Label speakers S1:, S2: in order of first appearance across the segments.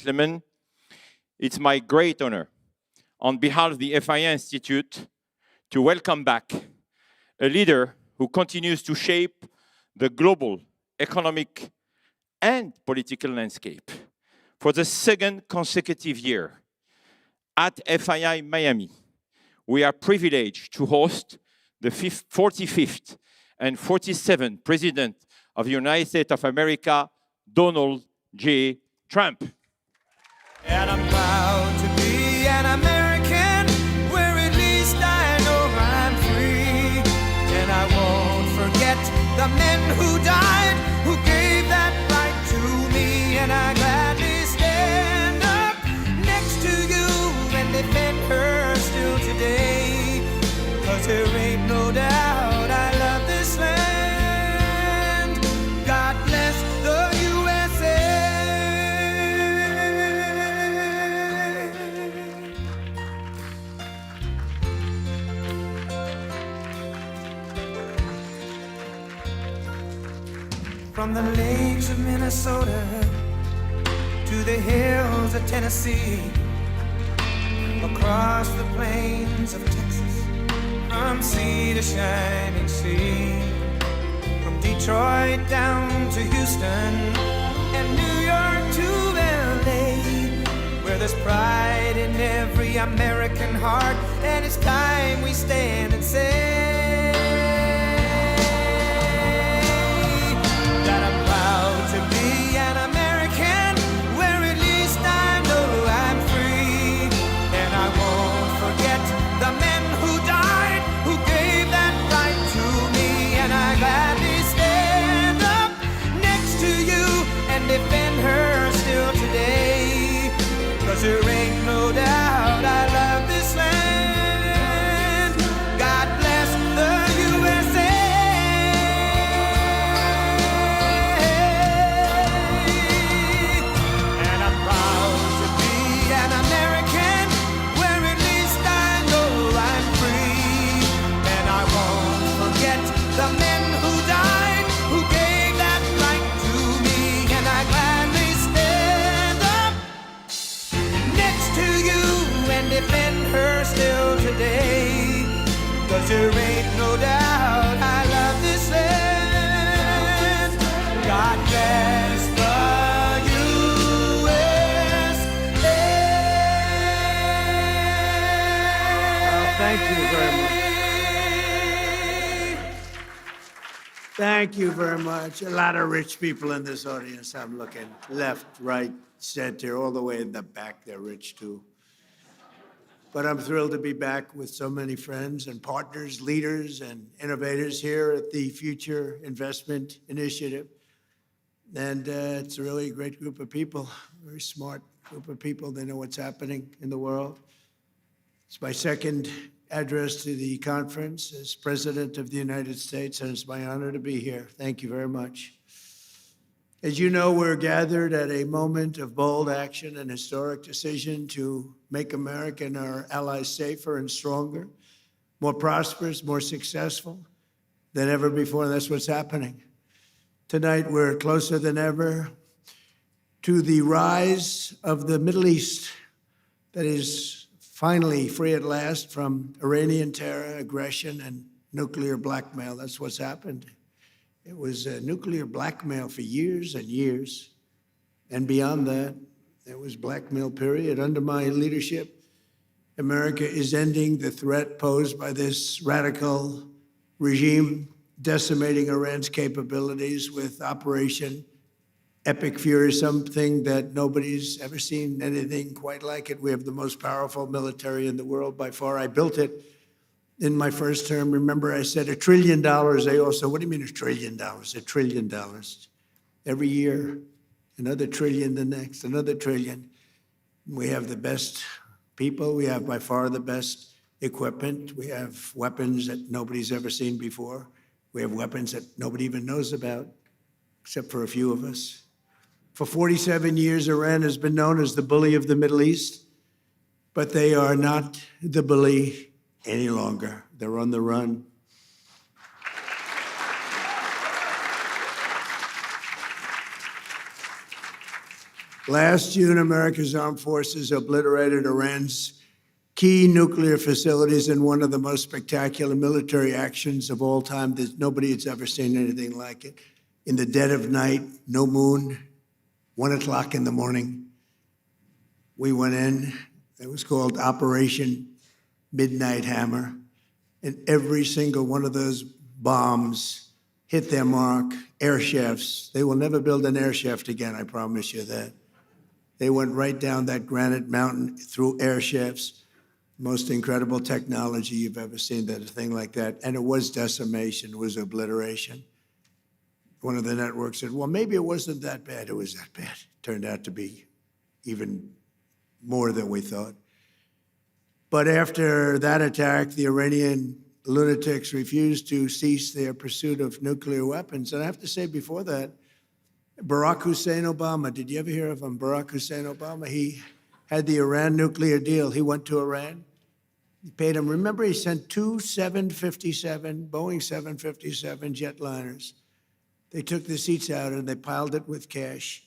S1: gentlemen, it's my great honor, on behalf of the FIA Institute, to welcome back a leader who continues to shape the global economic and political landscape. For the second consecutive year, at FII Miami, we are privileged to host the 45th and 47th President of the United States of America, Donald J. Trump.
S2: And I'm proud to be an American, where at least I know I'm free. And I won't forget the men who died, who gave that right to me. And I gladly stand up next to you and defend her still today. 'Cause there ain't no doubt I love this land. God bless the USA. From the lakes of Minnesota to the hills of Tennessee, across the plains of Texas, from sea to shining sea, from Detroit down to Houston and New York to LA, where there's pride in every American heart, and it's time we stand and say that I'm proud to be an American, where at least I know I'm free. And I won't forget the men who died, who gave that right to me. And I gladly stand up next to you and defend her still today. 'Cause there ain't no doubt I love this land. God bless the USA. And I'm proud to be an American, where at least I know I'm free. And I won't forget the men who died, who gave that right to me. And I gladly stand up next to you and defend her still today. 'Cause there ain't no doubt I love this land. God bless the USA.
S3: Thank you very much. Thank you very much. A lot of rich people in this audience. I'm looking left, right, center, all the way in the back. They're rich too. But I'm thrilled to be back with so many friends and partners, leaders and innovators here at the Future Investment Initiative. And it's really a great group of people, very smart group of people. They know what's happening in the world. It's my second address to the conference as President of the United States, and it's my honor to be here. Thank you very much. As you know, we're gathered at a moment of bold action and historic decision to make America and our allies safer and stronger, more prosperous, more successful than ever before. And that's what's happening. Tonight, we're closer than ever to the rise of the Middle East that is finally free at last from Iranian terror, aggression, and nuclear blackmail. That's what's happened. It was nuclear blackmail for years and years. And beyond that, there was blackmail, period. Under my leadership, America is ending the threat posed by this radical regime, decimating Iran's capabilities with Operation Epic Fury, something that nobody's ever seen anything quite like it. We have the most powerful military in the world by far. I built it in my first term. Remember, I said $1 trillion. They all said, what do you mean $1 trillion? $1 trillion. Every year, another trillion, the next, another trillion. We have the best people. We have by far the best equipment. We have weapons that nobody's ever seen before. We have weapons that nobody even knows about, except for a few of us. For 47 years, Iran has been known as the bully of the Middle East, but they are not the bully any longer. They're on the run. Last June, America's armed forces obliterated Iran's key nuclear facilities in one of the most spectacular military actions of all time. Nobody has ever seen anything like it. In the dead of night, no moon, 1 o'clock in the morning, we went in. It was called Operation Midnight Hammer. And every single one of those bombs hit their mark. Air shafts. They will never build an air shaft again, I promise you that. They went right down that granite mountain through air shafts. Most incredible technology you've ever seen, that a thing like that. And it was decimation, it was obliteration. One of the networks said, well, maybe it wasn't that bad. It was that bad. It turned out to be even more than we thought. But after that attack, the Iranian lunatics refused to cease their pursuit of nuclear weapons. And I have to say, before that, Barack Hussein Obama, did you ever hear of him? Barack Hussein Obama, he had the Iran nuclear deal. He went to Iran. He paid him. Remember, he sent two Boeing 757 jetliners. They took the seats out and they piled it with cash,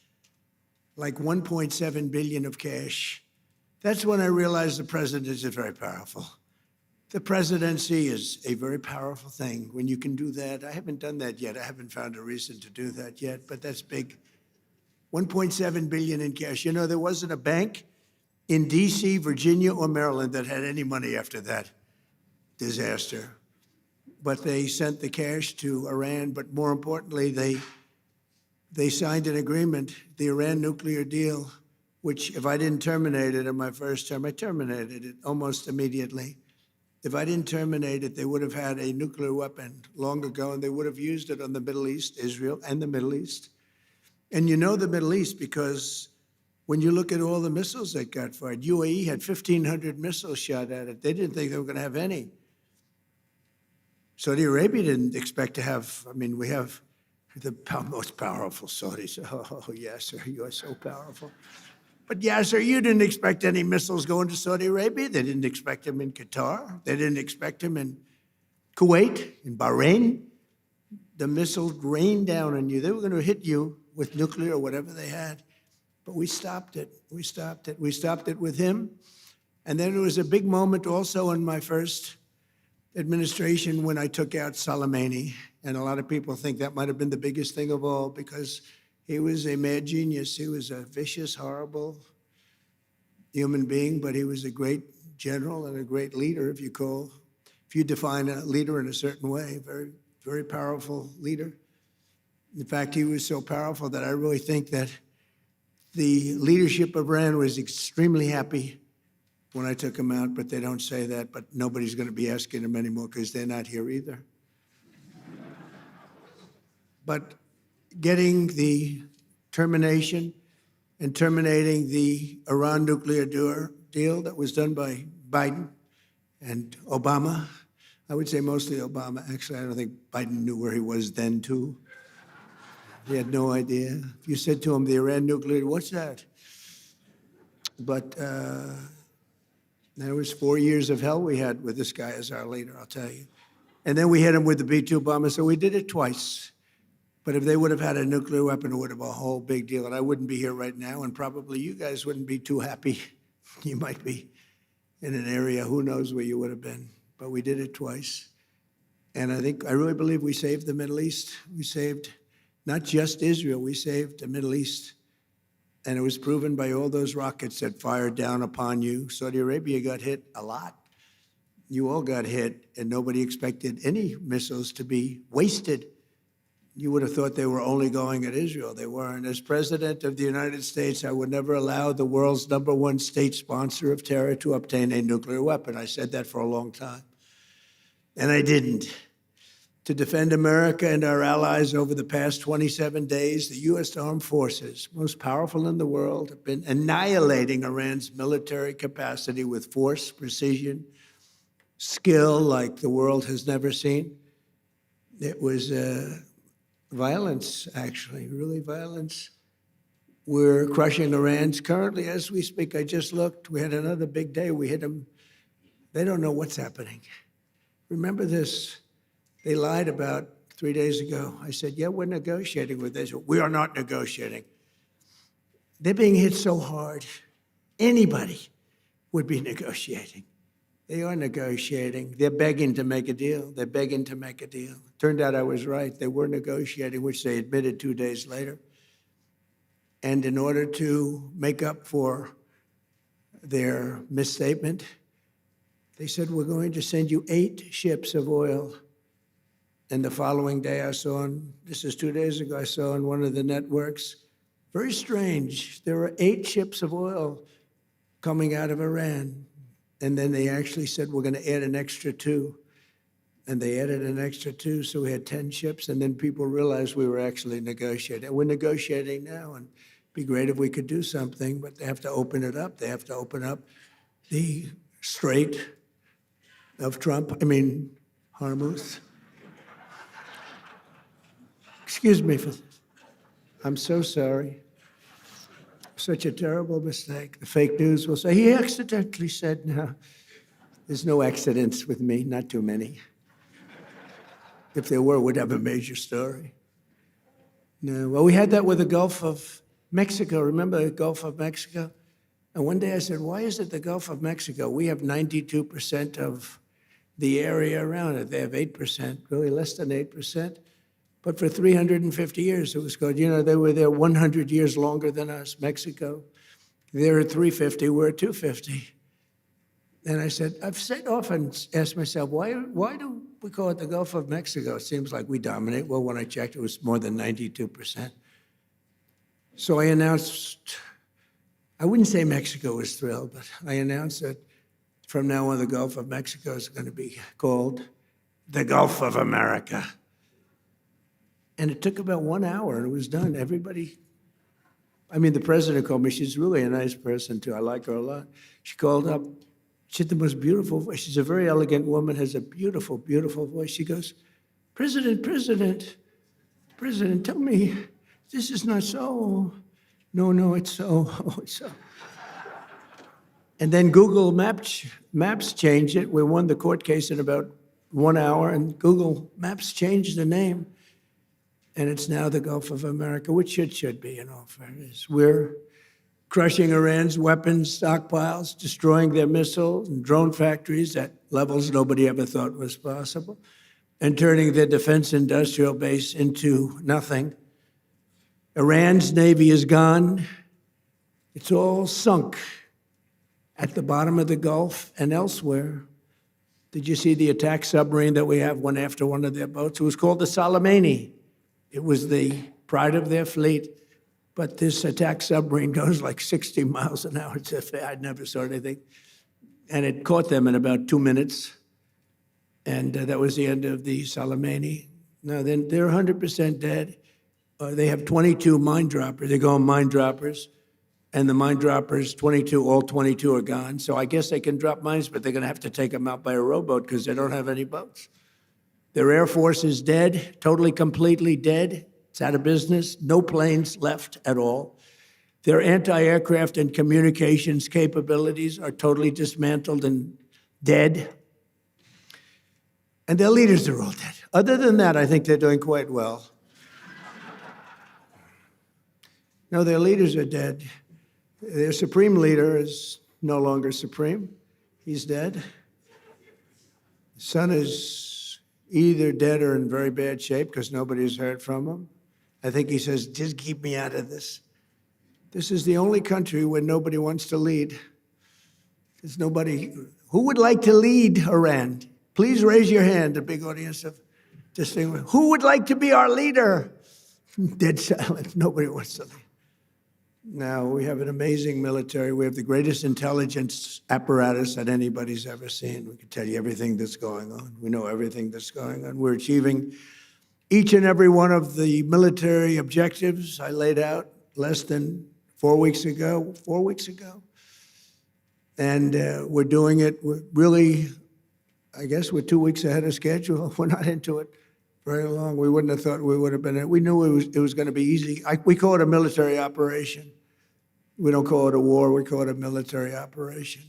S3: like 1.7 billion of cash. That's when I realized the president is very powerful. The presidency is a very powerful thing when you can do that. I haven't done that yet. I haven't found a reason to do that yet, but that's big. 1.7 billion in cash. You know, there wasn't a bank in D.C., Virginia, or Maryland that had any money after that disaster. But they sent the cash to Iran, but more importantly, they signed an agreement, the Iran nuclear deal, which if I didn't terminate it in my first term, I terminated it almost immediately. If I didn't terminate it, they would have had a nuclear weapon long ago, and they would have used it on the Middle East, Israel, and the Middle East. And you know the Middle East because when you look at all the missiles that got fired, UAE had 1,500 missiles shot at it. They didn't think they were going to have any. Saudi Arabia didn't expect to have, I mean, we have the most powerful Saudis. Oh, yes, sir, you are so powerful. But Yasser, you didn't expect any missiles going to Saudi Arabia. They didn't expect them in Qatar. They didn't expect them in Kuwait, in Bahrain. The missiles rained down on you. They were going to hit you with nuclear or whatever they had. But we stopped it. We stopped it. We stopped it with him. And then there was a big moment also in my first administration when I took out Solimani. And a lot of people think that might have been the biggest thing of all because he was a mad genius. He was a vicious, horrible human being, but he was a great general and a great leader, if you define a leader in a certain way, very, very powerful leader. In fact, he was so powerful that I really think that the leadership of Iran was extremely happy when I took him out, but they don't say that, but nobody's going to be asking him anymore because they're not here either. But getting the termination and terminating the Iran nuclear deal that was done by Biden and Obama. I would say mostly Obama. Actually, I don't think Biden knew where he was then, too. He had no idea. If you said to him, the Iran nuclear, what's that? But there was 4 years of hell we had with this guy as our leader, I'll tell you. And then we hit him with the B-2 bomber, so we did it twice. But if they would have had a nuclear weapon, it would have been a whole big deal. And I wouldn't be here right now, and probably you guys wouldn't be too happy. You might be in an area, who knows where you would have been. But we did it twice. And I really believe we saved the Middle East. We saved not just Israel, we saved the Middle East. And it was proven by all those rockets that fired down upon you. Saudi Arabia got hit a lot. You all got hit, and nobody expected any missiles to be wasted. You would have thought they were only going at Israel. They weren't. As president of the United States, I would never allow the world's #1 state sponsor of terror to obtain a nuclear weapon. I said that for a long time. And I didn't. To defend America and our allies over the past 27 days, the U.S. Armed Forces, most powerful in the world, have been annihilating Iran's military capacity with force, precision, skill like the world has never seen. It was violence, actually, really violence. We're crushing Iran's currently, as we speak. I just looked. We had another big day. We hit them. They don't know what's happening. Remember this. They lied about 3 days ago. I said, yeah, we're negotiating with Israel. We are not negotiating. They're being hit so hard, anybody would be negotiating. They are negotiating. They're begging to make a deal. They're begging to make a deal. Turned out I was right. They were negotiating, which they admitted 2 days later. And in order to make up for their misstatement, they said, we're going to send you 8 ships of oil. And the following day I saw, this is 2 days ago, I saw on one of the networks, very strange, there were 8 ships of oil coming out of Iran. And then they actually said, we're going to add an extra 2. And they added an extra 2, so we had 10 ships. And then people realized we were actually negotiating. We're negotiating now, and it'd be great if we could do something, but they have to open it up. They have to open up the Strait of Hormuz. Excuse me for this. I'm so sorry. Such a terrible mistake. The fake news will say, he accidentally said, no. There's no accidents with me, not too many. If there were, we'd have a major story. No, well, we had that with the Gulf of Mexico. Remember the Gulf of Mexico? And one day I said, why is it the Gulf of Mexico? We have 92% of the area around it. They have 8%, really less than 8%. But for 350 years, it was called, they were there 100 years longer than us, Mexico. They're at 350, we're at 250. And I said, often asked myself, why do we call it the Gulf of Mexico? It seems like we dominate. Well, when I checked, it was more than 92%. So I announced, I wouldn't say Mexico was thrilled, but I announced that from now on, the Gulf of Mexico is going to be called the Gulf of America. And it took about 1 hour, and it was done. Everybody, the president called me. She's really a nice person, too. I like her a lot. She called up. She had the most beautiful voice. She's a very elegant woman, has a beautiful, beautiful voice. She goes, President, tell me, this is not so. No, it's so. Oh, it's so. And then Google Maps changed it. We won the court case in about 1 hour, and Google Maps changed the name. And it's now the Gulf of America, which it should be in all fairness. We're crushing Iran's weapons stockpiles, destroying their missiles and drone factories at levels nobody ever thought was possible, and turning their defense industrial base into nothing. Iran's navy is gone. It's all sunk at the bottom of the Gulf and elsewhere. Did you see the attack submarine that we have went after one of their boats? It was called the Solimani. It was the pride of their fleet, but this attack submarine goes like 60 miles an hour. I'd never saw anything. And it caught them in about 2 minutes. And that was the end of the Solimani. Now, then they're 100% dead. They have 22 mine droppers. They go on mine droppers. And the mine droppers, all 22 are gone. So I guess they can drop mines, but they're going to have to take them out by a rowboat because they don't have any boats. Their Air Force is dead, totally, completely dead. It's out of business. No planes left at all. Their anti-aircraft and communications capabilities are totally dismantled and dead. And their leaders are all dead. Other than that, I think they're doing quite well. No, their leaders are dead. Their supreme leader is no longer supreme. He's dead. The son is either dead or in very bad shape because nobody's heard from him. I think he says, just keep me out of this. This is the only country where nobody wants to lead. There's nobody. Who would like to lead Iran? Please raise your hand, a big audience of distinguished. Who would like to be our leader? Dead silent. Nobody wants to lead. Now, we have an amazing military. We have the greatest intelligence apparatus that anybody's ever seen. We can tell you everything that's going on. We know everything that's going on. We're achieving each and every one of the military objectives I laid out less than 4 weeks ago. And we're doing it really, I guess, we're 2 weeks ahead of schedule. We're not into it very long. We wouldn't have thought we would have been. We knew it was going to be easy. We call it a military operation. We don't call it a war. We call it a military operation.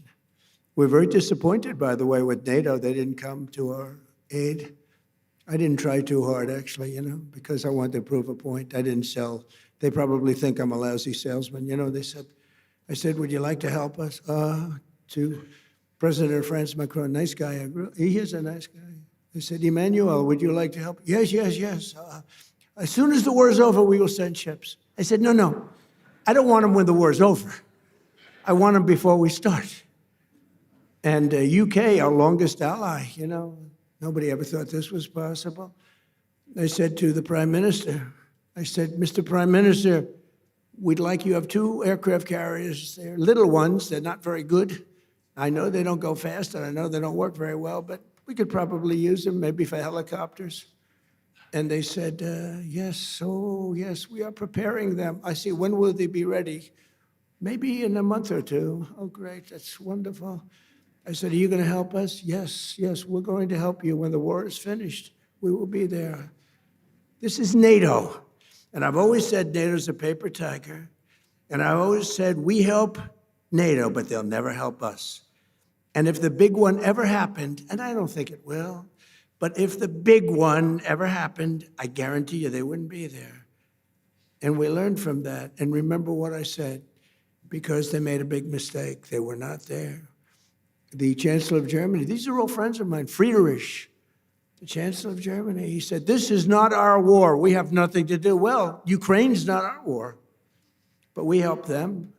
S3: We're very disappointed, by the way, with NATO. They didn't come to our aid. I didn't try too hard, actually, because I wanted to prove a point. I didn't sell They probably think I'm a lousy salesman. You know, I said, would you like to help us? To President of France, Macron, nice guy. He is a nice guy. I said, Emmanuel, would you like to help? Yes, yes, yes. As soon as the war is over, we will send ships. I said, no. I don't want them when the war is over. I want them before we start. And UK, our longest ally, you know, nobody ever thought this was possible. I said to the Prime Minister, I said, Mr. Prime Minister, we'd like you to have 2 aircraft carriers. They're little ones. They're not very good. I know they don't go fast, and I know they don't work very well, but we could probably use them maybe for helicopters. And they said, yes, oh, yes, we are preparing them. I see, when will they be ready? Maybe in a month or 2. Oh, great, that's wonderful. I said, are you going to help us? Yes, we're going to help you. When the war is finished, we will be there. This is NATO. And I've always said NATO's a paper tiger. And I've always said we help NATO, but they'll never help us. And if the big one ever happened, and I don't think it will, but if the big one ever happened, I guarantee you they wouldn't be there. And we learned from that. And remember what I said, because they made a big mistake. They were not there. The Chancellor of Germany, these are all friends of mine, Friedrich, the Chancellor of Germany, he said, this is not our war. We have nothing to do. Well, Ukraine's not our war, but we helped them.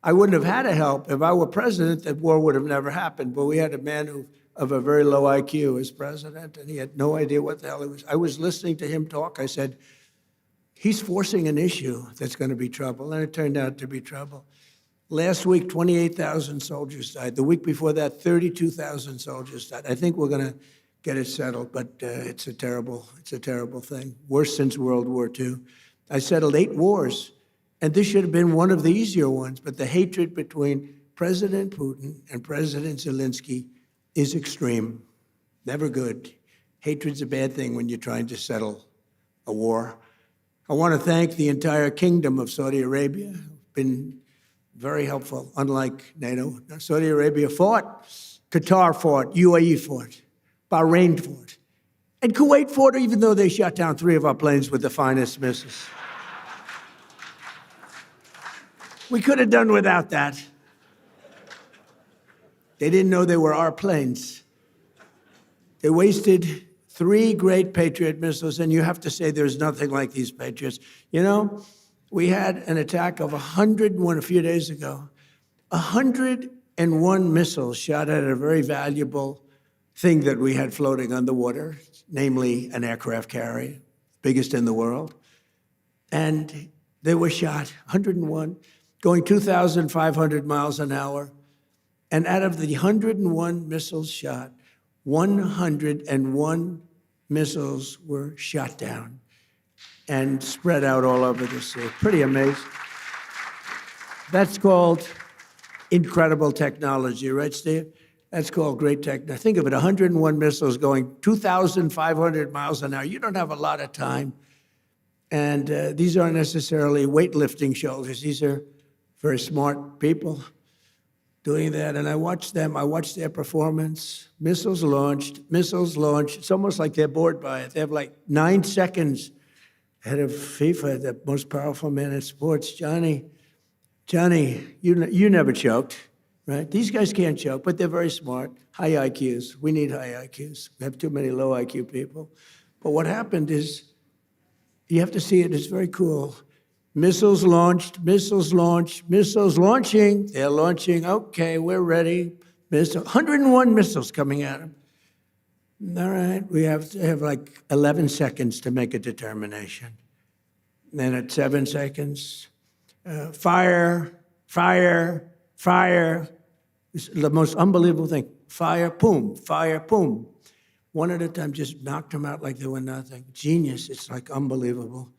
S3: I wouldn't have had to help. If I were president, that war would have never happened. But we had a man of a very low IQ as president, and he had no idea what the hell it was. I was listening to him talk. I said, he's forcing an issue that's going to be trouble, and it turned out to be trouble. Last week, 28,000 soldiers died. The week before that, 32,000 soldiers died. I think we're going to get it settled, but it's a terrible thing. Worse since World War II. I settled 8 wars. And this should have been one of the easier ones, but the hatred between President Putin and President Zelensky is extreme. Never good. Hatred's a bad thing when you're trying to settle a war. I want to thank the entire kingdom of Saudi Arabia. Been very helpful, unlike NATO. Saudi Arabia fought, Qatar fought, UAE fought, Bahrain fought, and Kuwait fought, even though they shot down 3 of our planes with the finest missiles. We could have done without that. They didn't know they were our planes. They wasted 3 great Patriot missiles, and you have to say there's nothing like these Patriots. You know, we had an attack of 101 a few days ago. 101 missiles shot at a very valuable thing that we had floating on the water, namely an aircraft carrier, biggest in the world. And they were shot, 101. Going 2,500 miles an hour. And out of the 101 missiles shot, 101 missiles were shot down and spread out all over the sea. Pretty amazing. That's called incredible technology, right, Steve? That's called great technology. Think of it, 101 missiles going 2,500 miles an hour. You don't have a lot of time. And these aren't necessarily weightlifting shoulders. These are very smart people doing that. And I watched them. I watched their performance. Missiles launched. It's almost like they're bored by it. They have like 9 seconds ahead of FIFA, the most powerful man in sports. Johnny, you never choked, right? These guys can't choke, but they're very smart. High IQs. We need high IQs. We have too many low IQ people. But what happened is, you have to see it. It's very cool. Missiles launched, missiles launching. They're launching. Okay, we're ready. 101 missiles coming at them. All right, we have to have like 11 seconds to make a determination. Then at 7 seconds, fire. It's the most unbelievable thing. Fire, boom. One at a time, just knocked them out like they were nothing. Genius, it's like unbelievable.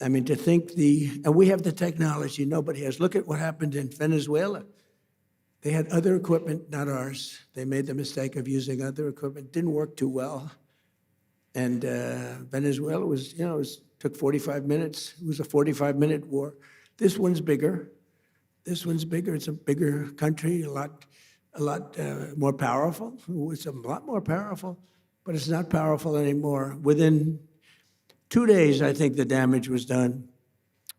S3: I mean, to think and we have the technology nobody has. Look at what happened in Venezuela. They had other equipment, not ours. They made the mistake of using other equipment. Didn't work too well. And Venezuela was, took 45 minutes. It was a 45-minute war. This one's bigger. It's a bigger country, a lot more powerful. It's a lot more powerful, but it's not powerful anymore. Within 2 days, I think the damage was done.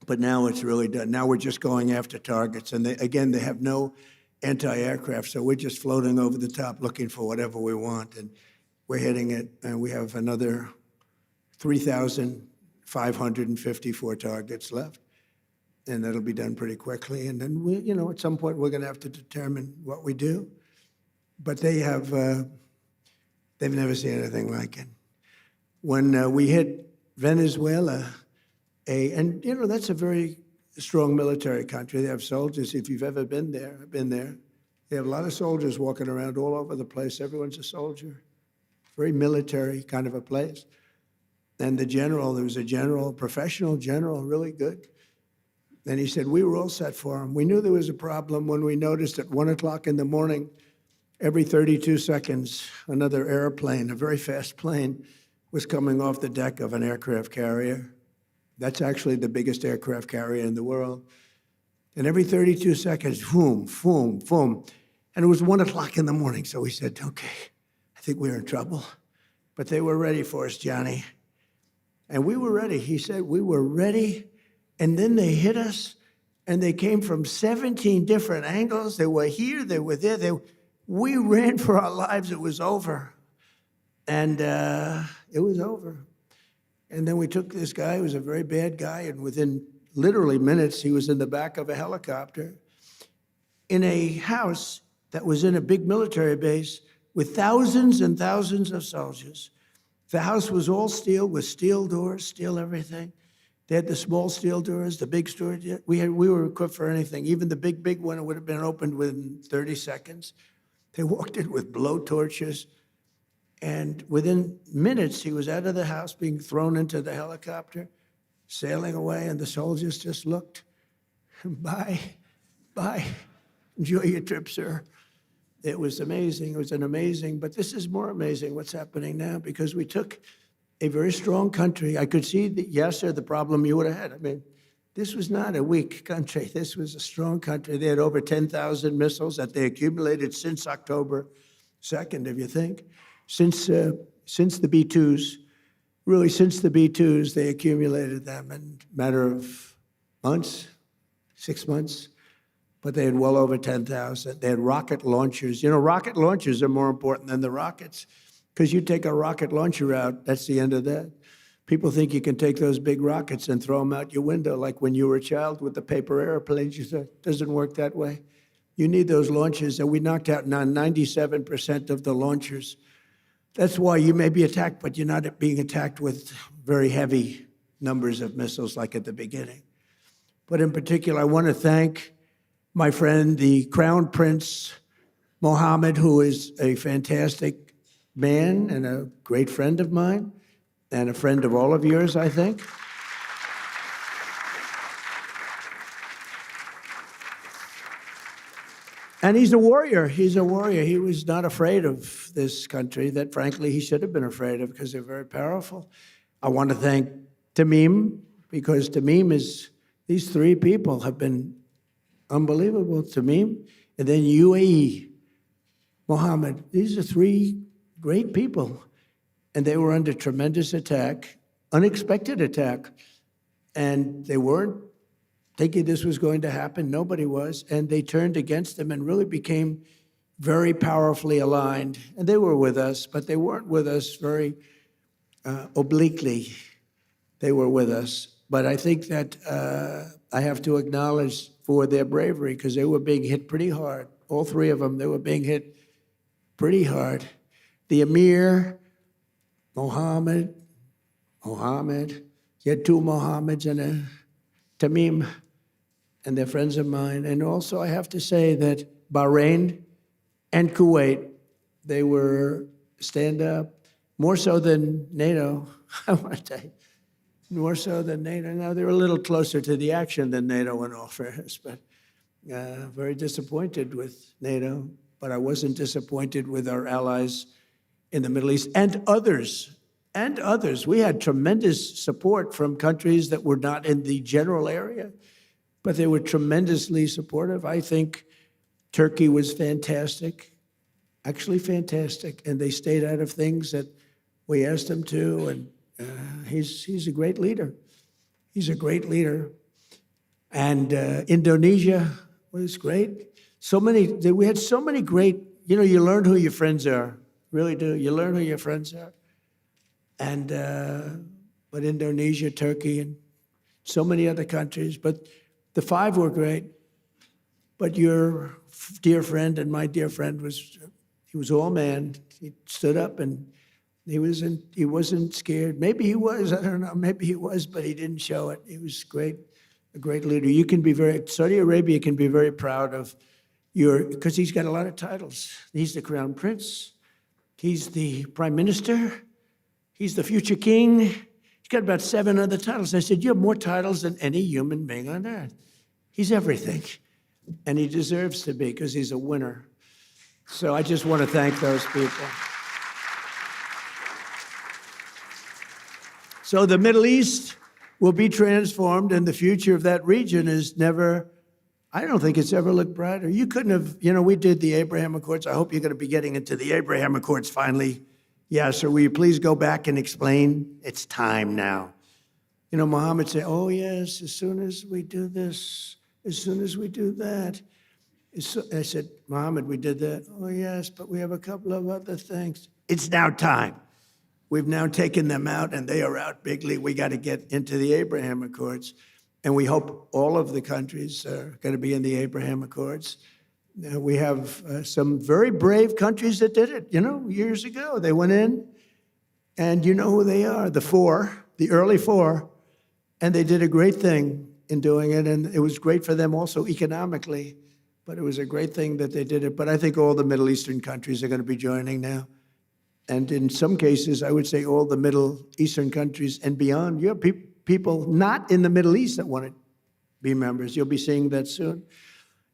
S3: But now it's really done. Now we're just going after targets. And they have no anti-aircraft, so we're just floating over the top looking for whatever we want. And we're hitting it, and we have another 3,554 targets left. And that'll be done pretty quickly. And then at some point we're going to have to determine what we do. But they've never seen anything like it. When we hit Venezuela, that's a very strong military country. They have soldiers. If you've ever been there, I've been there. They have a lot of soldiers walking around all over the place. Everyone's a soldier. Very military kind of a place. And there was a general, professional general, really good. And he said, we were all set for him. We knew there was a problem when we noticed at 1 o'clock in the morning, every 32 seconds, another airplane, a very fast plane, was coming off the deck of an aircraft carrier. That's actually the biggest aircraft carrier in the world. And every 32 seconds, boom, boom, boom. And it was 1 o'clock in the morning. So we said, okay, I think we're in trouble. But they were ready for us, Johnny. And we were ready. He said, we were ready. And then they hit us. And they came from 17 different angles. They were here, they were there. We ran for our lives. It was over. And it was over. And then we took this guy who was a very bad guy, and within literally minutes, he was in the back of a helicopter in a house that was in a big military base with thousands and thousands of soldiers. The house was all steel, with steel doors, steel everything. They had the small steel doors, the big doors. We were equipped for anything. Even the big one would have been opened within 30 seconds. They walked in with blowtorches. And within minutes, he was out of the house, being thrown into the helicopter, sailing away, and the soldiers just looked. Bye, bye. Enjoy your trip, sir. It was amazing. It was but this is more amazing what's happening now, because we took a very strong country. I could see Yasser, the problem you would have had. I mean, this was not a weak country. This was a strong country. They had over 10,000 missiles that they accumulated since October 2nd, if you think. Since the B-2s, really since the B-2s, they accumulated them in a matter of months, 6 months, but they had well over 10,000. They had rocket launchers. Rocket launchers are more important than the rockets, because you take a rocket launcher out, that's the end of that. People think you can take those big rockets and throw them out your window, like when you were a child with the paper airplanes. You said, it doesn't work that way. You need those launchers, and we knocked out now 97% of the launchers. That's why you may be attacked, but you're not being attacked with very heavy numbers of missiles like at the beginning. But in particular, I want to thank my friend, the Crown Prince Mohammed, who is a fantastic man and a great friend of mine, and a friend of all of yours, I think. And he's a warrior. He's a warrior. He was not afraid of this country that, frankly, he should have been afraid of, because they're very powerful. I want to thank Tamim, because these three people have been unbelievable. Tamim, and then UAE, Mohammed. These are three great people. And they were under tremendous attack, unexpected attack. And they weren't thinking this was going to happen. Nobody was. And they turned against them and really became very powerfully aligned. And they were with us, but they weren't with us very obliquely. They were with us. But I think that I have to acknowledge for their bravery, because they were being hit pretty hard. All three of them, they were being hit pretty hard. The Emir, Mohammed, you had two Mohammeds and a Tamim, and they're friends of mine. And also I have to say that Bahrain and Kuwait, they were stand up, more so than NATO, I want to say, more so than NATO. Now, they're a little closer to the action than NATO in all fairness, but very disappointed with NATO. But I wasn't disappointed with our allies in the Middle East and others. And others. We had tremendous support from countries that were not in the general area, but they were tremendously supportive. I think Turkey was fantastic, actually fantastic, and they stayed out of things that we asked them to, and he's a great leader. He's a great leader. And Indonesia was great. We had so many great, you know, you learn who your friends are, really do. You learn who your friends are. And, but Indonesia, Turkey, and so many other countries. But the 5 were great. But your dear friend and my dear friend he was all man. He stood up and he wasn't scared. Maybe he was, I don't know, maybe he was, but he didn't show it. He was great, a great leader. Saudi Arabia can be very proud of because he's got a lot of titles. He's the crown prince. He's the prime minister. He's the future king. He's got about 7 other titles. I said, you have more titles than any human being on earth. He's everything. And he deserves to be because he's a winner. So I just want to thank those people. So the Middle East will be transformed, and the future of that region is I don't think it's ever looked brighter. You couldn't have, you know, we did the Abraham Accords. I hope you're going to be getting into the Abraham Accords finally. Yeah, so will you please go back and explain? It's time now. You know, Mohammed said, oh, yes, as soon as we do this, as soon as we do that. I said, Mohammed, we did that. Oh, yes, but we have a couple of other things. It's now time. We've now taken them out, and they are out bigly. We got to get into the Abraham Accords. And we hope all of the countries are going to be in the Abraham Accords. We have some very brave countries that did it, you know, years ago. They went in, and you know who they are, the early 4, and they did a great thing in doing it, and it was great for them also economically, but it was a great thing that they did it. But I think all the Middle Eastern countries are going to be joining now. And in some cases, I would say all the Middle Eastern countries and beyond. You have people not in the Middle East that want to be members. You'll be seeing that soon.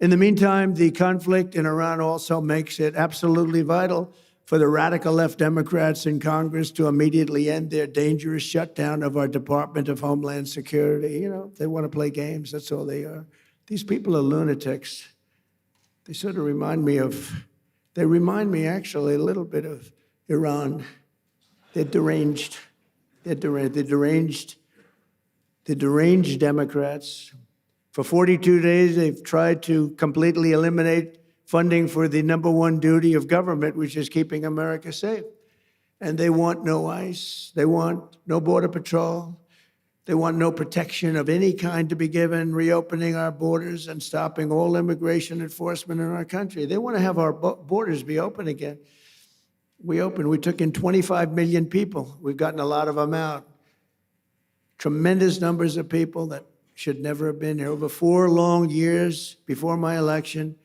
S3: In the meantime, the conflict in Iran also makes it absolutely vital for the radical left Democrats in Congress to immediately end their dangerous shutdown of our Department of Homeland Security. You know, they want to play games. That's all they are. These people are lunatics. They sort of remind me actually a little bit of Iran. They're deranged. They're deranged Democrats. For 42 days, they've tried to completely eliminate funding for the #1 duty of government, which is keeping America safe. And they want no ICE. They want no Border Patrol. They want no protection of any kind to be given, reopening our borders and stopping all immigration enforcement in our country. They want to have our borders be open again. We took in 25 million people. We've gotten a lot of them out. Tremendous numbers of people that should never have been here. Over 4 long years before my election,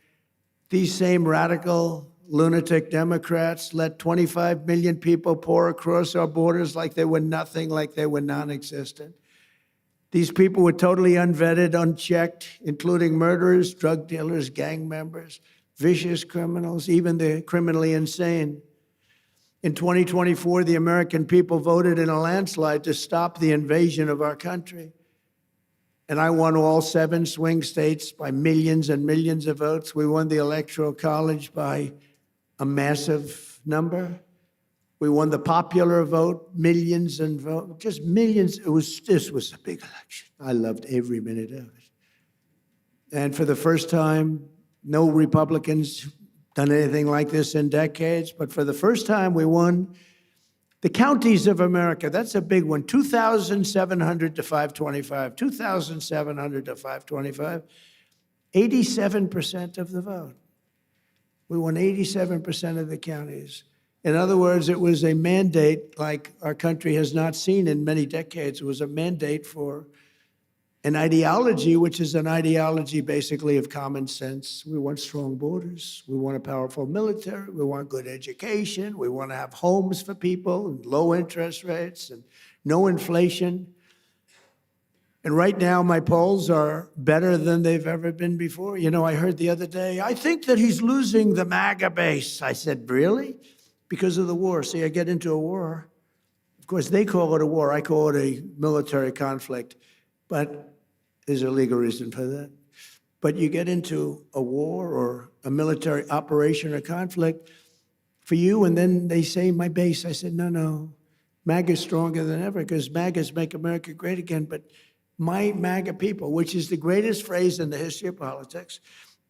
S3: these same radical, lunatic Democrats let 25 million people pour across our borders like they were nothing, like they were non-existent. These people were totally unvetted, unchecked, including murderers, drug dealers, gang members, vicious criminals, even the criminally insane. In 2024, the American people voted in a landslide to stop the invasion of our country. And I won all 7 swing states by millions and millions of votes. We won the Electoral College by a massive number. We won the popular vote, millions and vote, just millions. This was a big election. I loved every minute of it. And for the first time, no Republicans done anything like this in decades, but for the first time, we won the counties of America. That's a big one. 2,700 to 525. 2,700 to 525. 87% of the vote. We won 87% of the counties. In other words, it was a mandate like our country has not seen in many decades. It was a mandate for an ideology, which is an ideology basically of common sense. We want strong borders. We want a powerful military. We want good education. We want to have homes for people and low interest rates and no inflation. And right now, my polls are better than they've ever been before. You know, I heard the other day, I think that he's losing the MAGA base. I said, really? Because of the war. See, I get into a war. Of course, they call it a war. I call it a military conflict. But there's a legal reason for that. But you get into a war or a military operation or conflict for you, and then they say, my base. I said, no. MAGA's stronger than ever because MAGA's make America great again. But my MAGA people, which is the greatest phrase in the history of politics.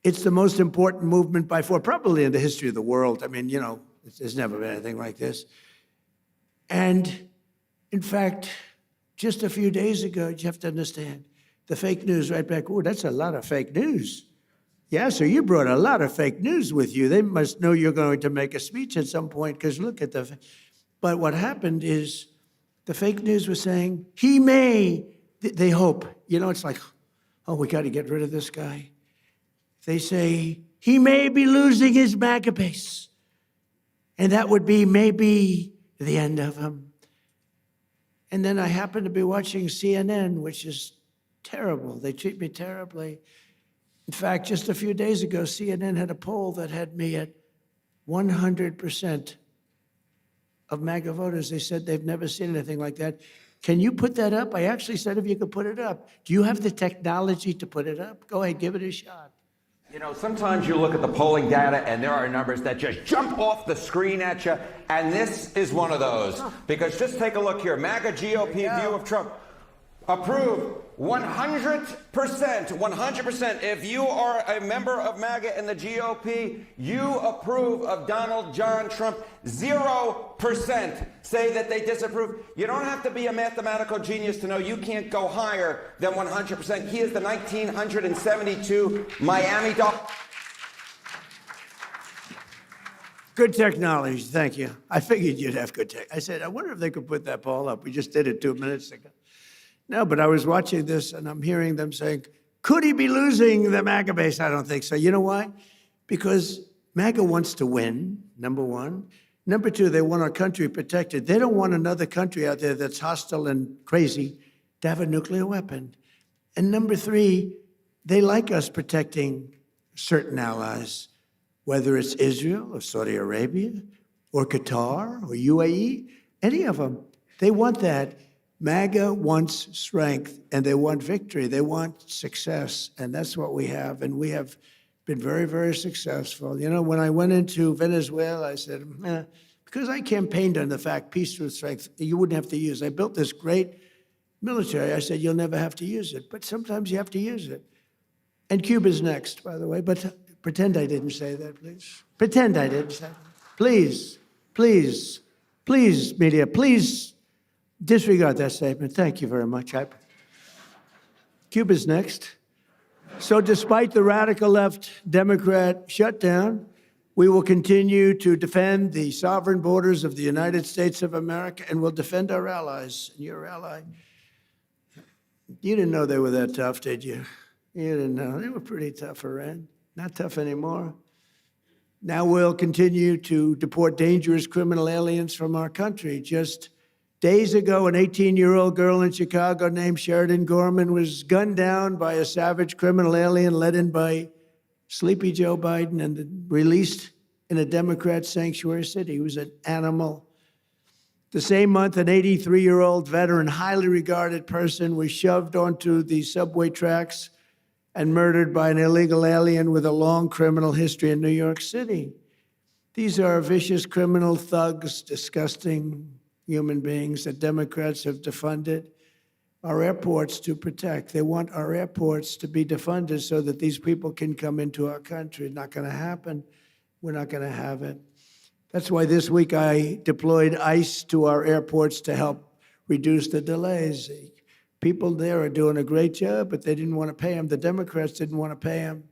S3: It's the most important movement by far, probably in the history of the world. I mean, you know, there's never been anything like this. And in fact, just a few days ago, you have to understand, the fake news right back, oh, that's a lot of fake news. Yeah, so you brought a lot of fake news with you. They must know you're going to make a speech at some point, because look at the, but what happened is the fake news was saying, he may, they hope, you know, it's like, oh, we got to get rid of this guy. They say, he may be losing his MAGA base. And that would be maybe the end of him. And then I happened to be watching CNN, which is terrible. They treat me terribly. In fact, just a few days ago, CNN had a poll that had me at 100% of MAGA voters. They said they've never seen anything like that. Can you put that up? I actually said if you could put it up. Do you have the technology to put it up? Go ahead, give it a shot.
S4: You know, sometimes you look at the polling data and there are numbers that just jump off the screen at you, and this is one of those. Because just take a look here. MAGA GOP view of Trump. Approve 100%, 100%. If you are a member of MAGA and the GOP, you approve of Donald John Trump. 0% say that they disapprove. You don't have to be a mathematical genius to know you can't go higher than 100%. He is the 1972 Miami Dolphins.
S3: Good technology, thank you. I figured you'd have good tech. I said, I wonder if they could put that poll up. We just did it 2 minutes ago. No, but I was watching this and I'm hearing them saying, could he be losing the MAGA base? I don't think so. You know why? Because MAGA wants to win, number one. Number two, they want our country protected. They don't want another country out there that's hostile and crazy to have a nuclear weapon. And number three, they like us protecting certain allies, whether it's Israel or Saudi Arabia or Qatar or UAE, any of them. They want that. MAGA wants strength, and they want victory. They want success, and that's what we have, and we have been very, very successful. You know, when I went into Venezuela, I said, because I campaigned on the fact peace through strength, you wouldn't have to use. I built this great military. I said, you'll never have to use it, but sometimes you have to use it. And Cuba's next, by the way, but pretend I didn't say that, please. Pretend I didn't say that. Please, please, please, media, please, disregard that statement. Thank you very much. Cuba's next. So despite the radical left Democrat shutdown, we will continue to defend the sovereign borders of the United States of America, and we'll defend our allies. And your ally, you didn't know they were that tough, did you? You didn't know. They were pretty tough, Iran. Not tough anymore. Now we'll continue to deport dangerous criminal aliens from our country. Just days ago, an 18-year-old girl in Chicago named Sheridan Gorman was gunned down by a savage criminal alien led in by Sleepy Joe Biden and released in a Democrat sanctuary city. He was an animal. The same month, an 83-year-old veteran, highly regarded person, was shoved onto the subway tracks and murdered by an illegal alien with a long criminal history in New York City. These are vicious criminal thugs, disgusting human beings that Democrats have defunded our airports to protect. They want our airports to be defunded so that these people can come into our country. Not going to happen. We're not going to have it. That's why this week I deployed ICE to our airports to help reduce the delays. People there are doing a great job, but they didn't want to pay them. The Democrats didn't want to pay them.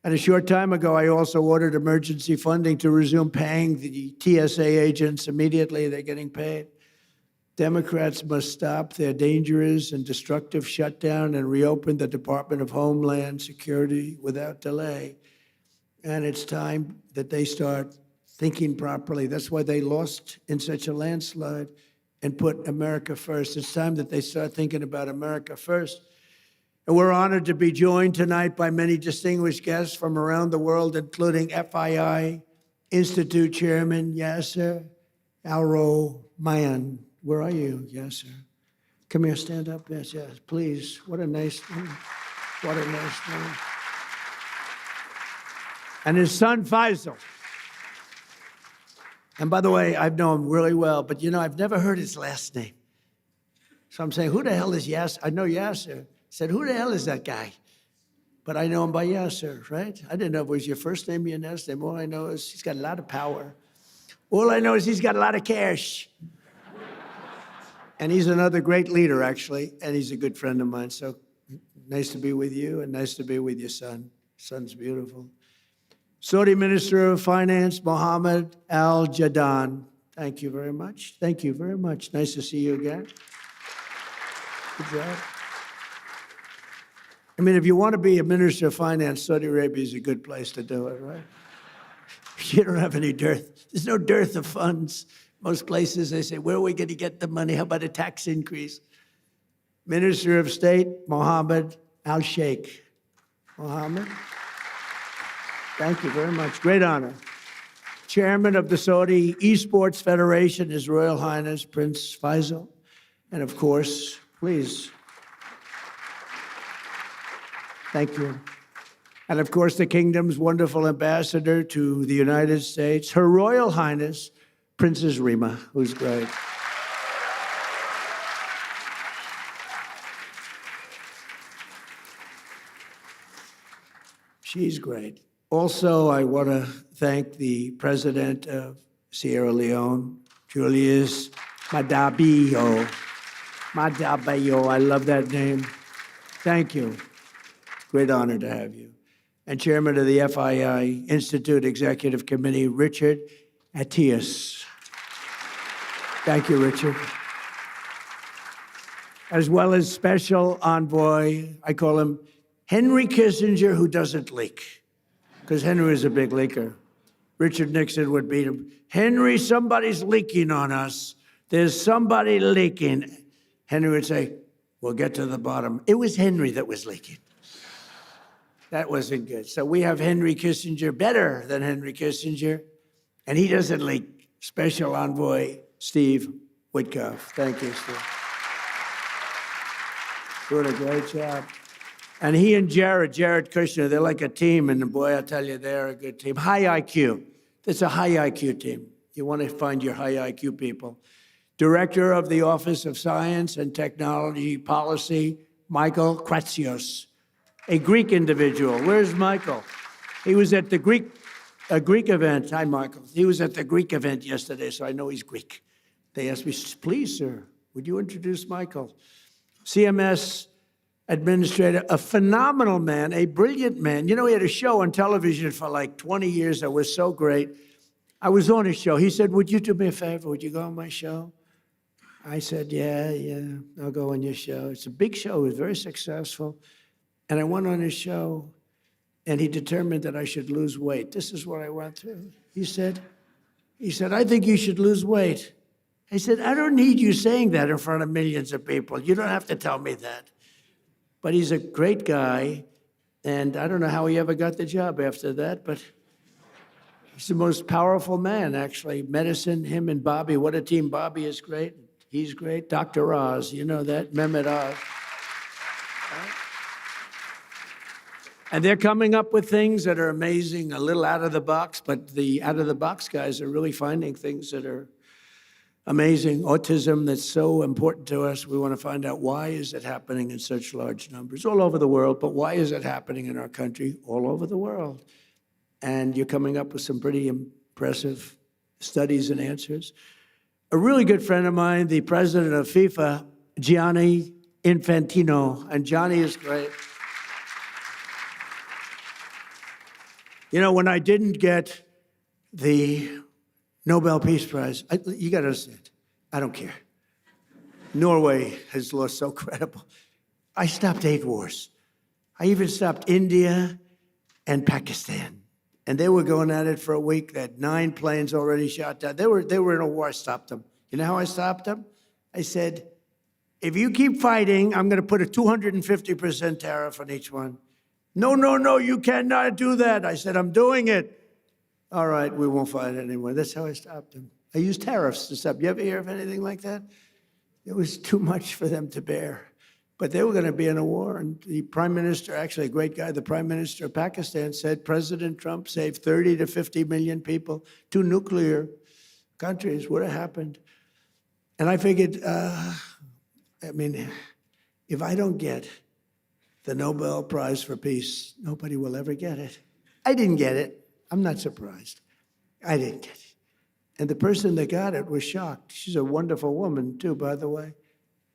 S3: And a short time ago, I also ordered emergency funding to resume paying the TSA agents immediately. They're getting paid. Democrats must stop their dangerous and destructive shutdown and reopen the Department of Homeland Security without delay. And it's time that they start thinking properly. That's why they lost in such a landslide and put America first. It's time that they start thinking about America first. And we're honored to be joined tonight by many distinguished guests from around the world, including FII Institute Chairman Yasser Al-Romayan. Where are you, Yasser? Come here, stand up. Yes, yes, please. What a nice name. What a nice name. And his son, Faisal. And by the way, I've known him really well, but you know, I've never heard his last name. So I'm saying, who the hell is Yasser? I know Yasser. I said, who the hell is that guy? But I know him by Yasser, right? I didn't know if it was your first name or your last name. All I know is he's got a lot of power. All I know is he's got a lot of cash. And he's another great leader, actually, and he's a good friend of mine. So nice to be with you, and nice to be with your son. Son's beautiful. Saudi Minister of Finance, Mohammed Al-Jadaan. Thank you very much. Thank you very much. Nice to see you again. Good job. I mean, if you want to be a Minister of Finance, Saudi Arabia is a good place to do it, right? You don't have any dearth. There's no dearth of funds. Most places, they say, where are we going to get the money? How about a tax increase? Minister of State, Mohammed Al-Sheikh. Mohammed, thank you very much. Great honor. Chairman of the Saudi Esports Federation, His Royal Highness Prince Faisal. And of course, please. Thank you. And of course, the kingdom's wonderful ambassador to the United States, Her Royal Highness Princess Rima, who's great. She's great. Also, I want to thank the president of Sierra Leone, Julius Madabio. Madabio, I love that name. Thank you. Great honor to have you. And chairman of the FII Institute Executive Committee, Richard Attias. Thank you, Richard. As well as special envoy, I call him Henry Kissinger, who doesn't leak, because Henry is a big leaker. Richard Nixon would beat him. Henry, somebody's leaking on us. There's somebody leaking. Henry would say, we'll get to the bottom. It was Henry that was leaking. That wasn't good. So we have Henry Kissinger, better than Henry Kissinger, and he doesn't leak. Special envoy, Steve Witkoff. Thank you, Steve. Doing a great job. And he and Jared Kushner, they're like a team, and boy, I tell you, they're a good team. High IQ. It's a high IQ team. You want to find your high IQ people. Director of the Office of Science and Technology Policy, Michael Kratsios, a Greek individual. Where's Michael? He was at the Greek event. Hi, Michael. He was at the Greek event yesterday, so I know he's Greek. They asked me, please, sir, would you introduce Michael? CMS administrator, a phenomenal man, a brilliant man. You know, he had a show on television for like 20 years that was so great. I was on his show. He said, would you do me a favor? Would you go on my show? I said, yeah, I'll go on your show. It's a big show. It was very successful. And I went on his show, and he determined that I should lose weight. This is what I went through. He said, I think you should lose weight. I said, I don't need you saying that in front of millions of people. You don't have to tell me that. But he's a great guy, and I don't know how he ever got the job after that, but he's the most powerful man, actually. Medicine, him and Bobby. What a team. Bobby is great. He's great. Dr. Oz, you know that, Mehmet Oz. And they're coming up with things that are amazing, a little out of the box, but the out of the box guys are really finding things that are amazing. Autism, that's so important to us. We want to find out, why is it happening in such large numbers all over the world, but why is it happening in our country all over the world? And you're coming up with some pretty impressive studies and answers. A really good friend of mine, the president of FIFA, Gianni Infantino, and Johnny is great. You know, when I didn't get the Nobel Peace Prize, you got to understand, I don't care. Norway has lost so credible. I stopped 8 wars. I even stopped India and Pakistan. And they were going at it for a week. They had 9 planes already shot down. They were in a war. I stopped them. You know how I stopped them? I said, if you keep fighting, I'm going to put a 250% tariff on each one. No, you cannot do that. I said, I'm doing it. All right, we won't fight anymore. That's how I stopped them. I used tariffs to stop. You ever hear of anything like that? It was too much for them to bear. But they were going to be in a war. And the prime minister, actually a great guy, the prime minister of Pakistan said President Trump saved 30 to 50 million people. 2 nuclear countries would have happened. And I figured, I mean, if I don't get the Nobel Prize for Peace, nobody will ever get it. I didn't get it. I'm not surprised. I didn't get it. And the person that got it was shocked. She's a wonderful woman, too, by the way.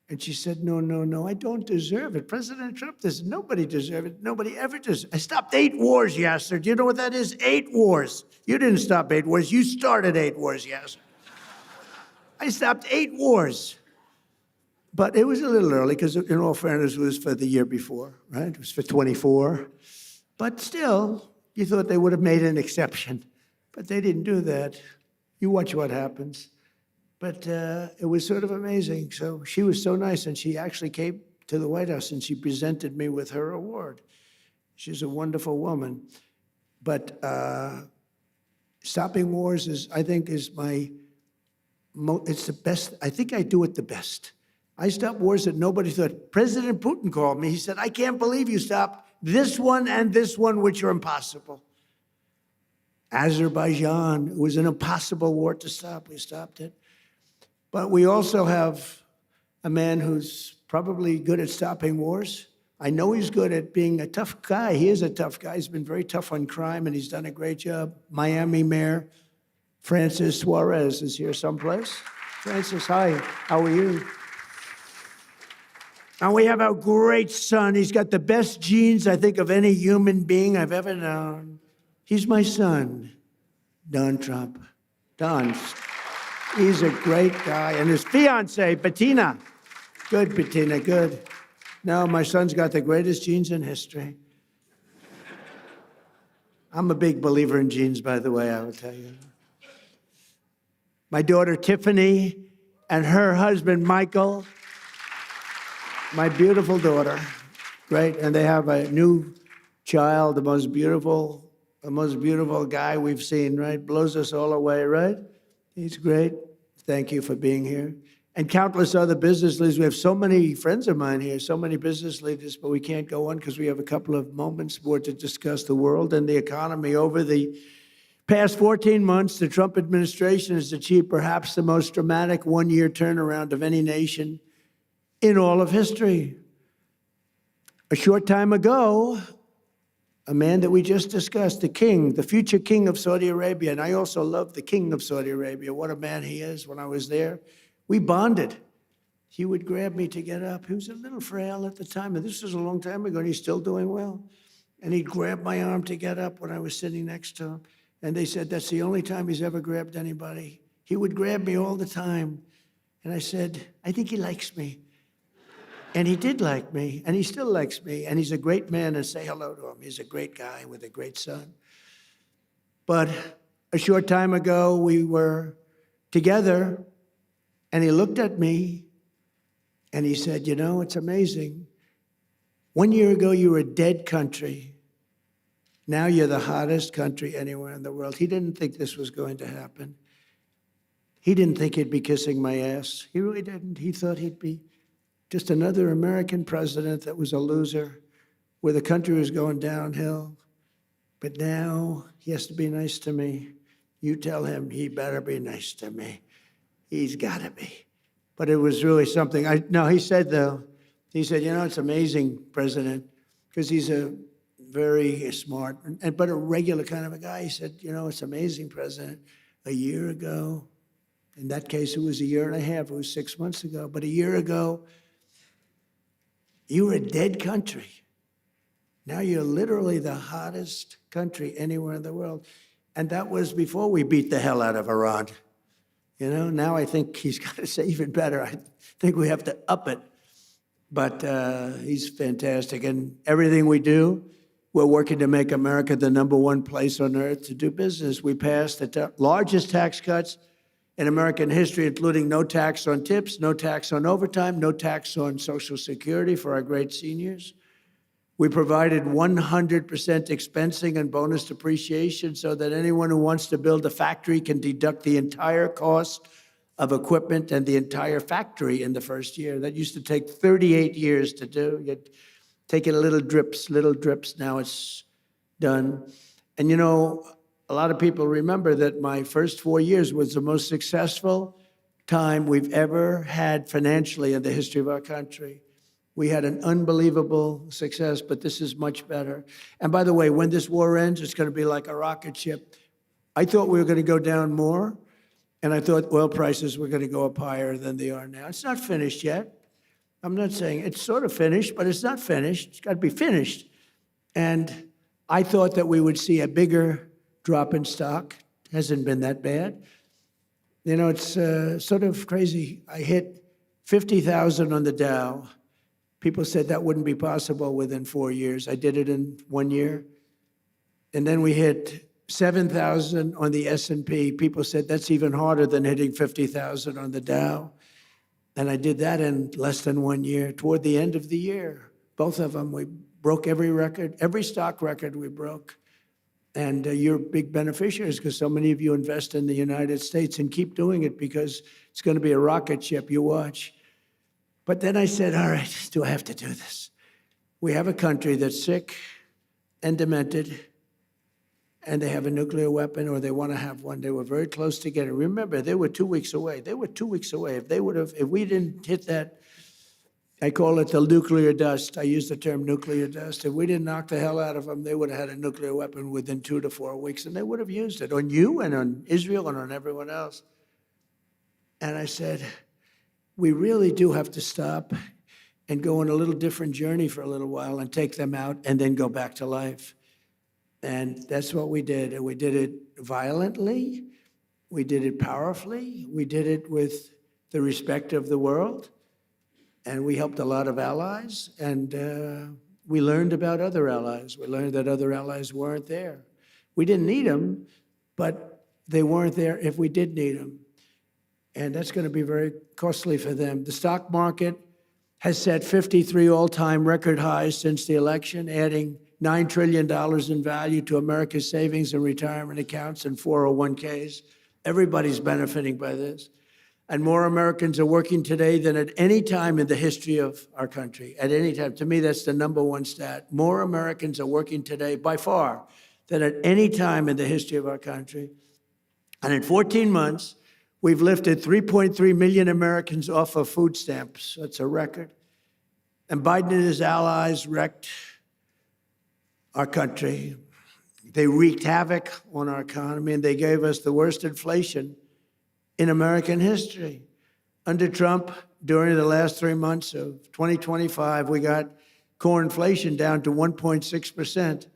S3: And she said, no, I don't deserve it. President Trump does. Nobody deserves it. Nobody ever does. I stopped 8 wars, Yasser. Do you know what that is? 8 wars. You didn't stop 8 wars. You started 8 wars, Yasser. I stopped 8 wars. But it was a little early because, in all fairness, it was for the year before, right? It was for 24. But still, you thought they would have made an exception. But they didn't do that. You watch what happens. But it was sort of amazing. So she was so nice, and she actually came to the White House, and she presented me with her award. She's a wonderful woman. But stopping wars I think, is it's the best. I think I do it the best. I stopped wars that nobody thought. President Putin called me. He said, I can't believe you stopped this one and this one, which are impossible. Azerbaijan, it was an impossible war to stop. We stopped it. But we also have a man who's probably good at stopping wars. I know he's good at being a tough guy. He is a tough guy. He's been very tough on crime, and he's done a great job. Miami Mayor Francis Suarez is here someplace. Francis, hi. How are you? And we have our great son. He's got the best genes, I think, of any human being I've ever known. He's my son, Don Trump. Don. He's a great guy. And his fiancée, Bettina. Good, Bettina, good. No, my son's got the greatest genes in history. I'm a big believer in genes, by the way, I will tell you. My daughter, Tiffany, and her husband, Michael. My beautiful daughter. Great. And they have a new child, the most beautiful guy we've seen, right? Blows us all away, right? He's great. Thank you for being here. And countless other business leaders. We have so many friends of mine here, so many business leaders, but we can't go on because we have a couple of moments more to discuss the world and the economy. Over the past 14 months, the Trump administration has achieved perhaps the most dramatic one-year turnaround of any nation in all of history. A short time ago, a man that we just discussed, the king, the future king of Saudi Arabia, and I also love the king of Saudi Arabia. What a man he is. When I was there, we bonded. He would grab me to get up. He was a little frail at the time, and this was a long time ago, and he's still doing well. And he'd grab my arm to get up when I was sitting next to him. And they said that's the only time he's ever grabbed anybody. He would grab me all the time. And I said, I think he likes me. And he did like me, and he still likes me, and he's a great man, and say hello to him. He's a great guy with a great son. But a short time ago, we were together, and he looked at me, and he said, you know, it's amazing. 1 year ago, you were a dead country. Now you're the hottest country anywhere in the world. He didn't think this was going to happen. He didn't think he'd be kissing my ass. He really didn't. He thought he'd be just another American president that was a loser, where the country was going downhill. But now he has to be nice to me. You tell him he better be nice to me. He's got to be. But it was really something. He said, though, you know, it's amazing, President, because he's a very smart, but a regular kind of a guy. He said, you know, it's amazing, President. A year ago, in that case, it was a year and a half. It was 6 months ago. But a year ago, you were a dead country. Now you're literally the hottest country anywhere in the world. And that was before we beat the hell out of Iran. You know, now I think he's got to say even better. I think we have to up it. But he's fantastic. And everything we do, we're working to make America the #1 place on earth to do business. We passed the largest tax cuts in American history, including no tax on tips, no tax on overtime, no tax on Social Security for our great seniors. We provided 100% expensing and bonus depreciation so that anyone who wants to build a factory can deduct the entire cost of equipment and the entire factory in the first year. That used to take 38 years to do. You'd take it little drips. Now it's done. And you know, a lot of people remember that my first 4 years was the most successful time we've ever had financially in the history of our country. We had an unbelievable success, but this is much better. And by the way, when this war ends, it's going to be like a rocket ship. I thought we were going to go down more, and I thought oil prices were going to go up higher than they are now. It's not finished yet. I'm not saying it's sort of finished, but it's not finished. It's got to be finished. And I thought that we would see a bigger drop in stock. It hasn't been that bad. You know, it's sort of crazy. I hit 50,000 on the Dow. People said that wouldn't be possible within 4 years. I did it in 1 year. And then we hit 7,000 on the S&P. People said that's even harder than hitting 50,000 on the Dow. And I did that in less than 1 year. Toward the end of the year, both of them, we broke every record, every stock record we broke. And you're big beneficiaries because so many of you invest in the United States, and keep doing it because it's going to be a rocket ship, you watch. But then I said, all right, do I have to do this? We have a country that's sick and demented, and they have a nuclear weapon, or they want to have one. They were very close to getting it. Remember, they were 2 weeks away. They were 2 weeks away. If we didn't hit that, I call it the nuclear dust. I use the term nuclear dust. If we didn't knock the hell out of them, they would have had a nuclear weapon within 2 to 4 weeks, and they would have used it on you and on Israel and on everyone else. And I said, we really do have to stop and go on a little different journey for a little while and take them out and then go back to life. And that's what we did. And we did it violently. We did it powerfully. We did it with the respect of the world. And we helped a lot of allies. And we learned about other allies. We learned that other allies weren't there. We didn't need them, but they weren't there if we did need them. And that's going to be very costly for them. The stock market has set 53 all-time record highs since the election, adding $9 trillion in value to America's savings and retirement accounts and 401ks. Everybody's benefiting by this. And more Americans are working today than at any time in the history of our country. At any time. To me, that's the number one stat. More Americans are working today, by far, than at any time in the history of our country. And in 14 months, we've lifted 3.3 million Americans off of food stamps. That's a record. And Biden and his allies wrecked our country. They wreaked havoc on our economy, and they gave us the worst inflation in American history. Under Trump, during the last 3 months of 2025, we got core inflation down to 1.6%.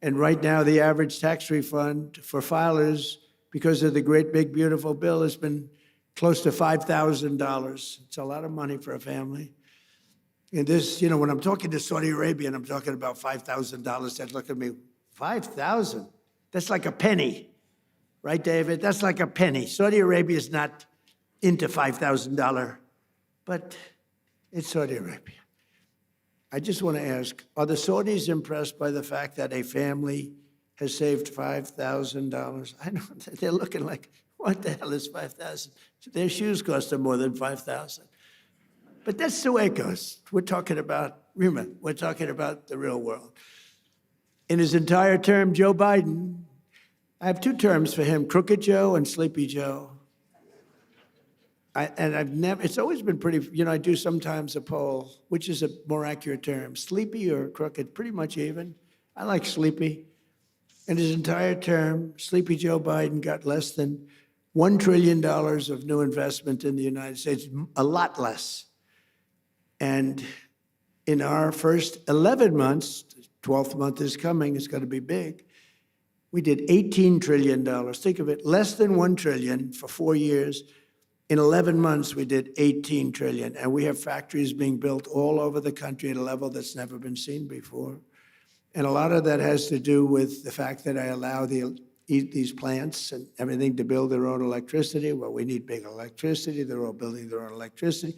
S3: And right now, the average tax refund for filers, because of the great big beautiful bill, has been close to $5,000. It's a lot of money for a family. And this, you know, when I'm talking to Saudi Arabia and I'm talking about $5,000, they look at me, 5,000? That's like a penny, right, David? That's like a penny. Saudi Arabia is not into $5,000, but it's Saudi Arabia. I just want to ask, are the Saudis impressed by the fact that a family has saved $5,000? I know they're looking like, what the hell is 5,000? Their shoes cost them more than 5,000. But that's the way it goes. We're talking about the real world. In his entire term, Joe Biden, I have 2 terms for him, Crooked Joe and Sleepy Joe. It's always been pretty, you know, I do sometimes a poll, which is a more accurate term, sleepy or crooked, pretty much even. I like sleepy. In his entire term, Sleepy Joe Biden got less than $1 trillion of new investment in the United States, a lot less. And in our first 11 months, 12th month is coming, it's going to be big, we did $18 trillion. Think of it, less than $1 trillion for 4 years. In 11 months, we did $18 trillion. And we have factories being built all over the country at a level that's never been seen before. And a lot of that has to do with the fact that I allow these plants and everything to build their own electricity. Well, we need big electricity. They're all building their own electricity.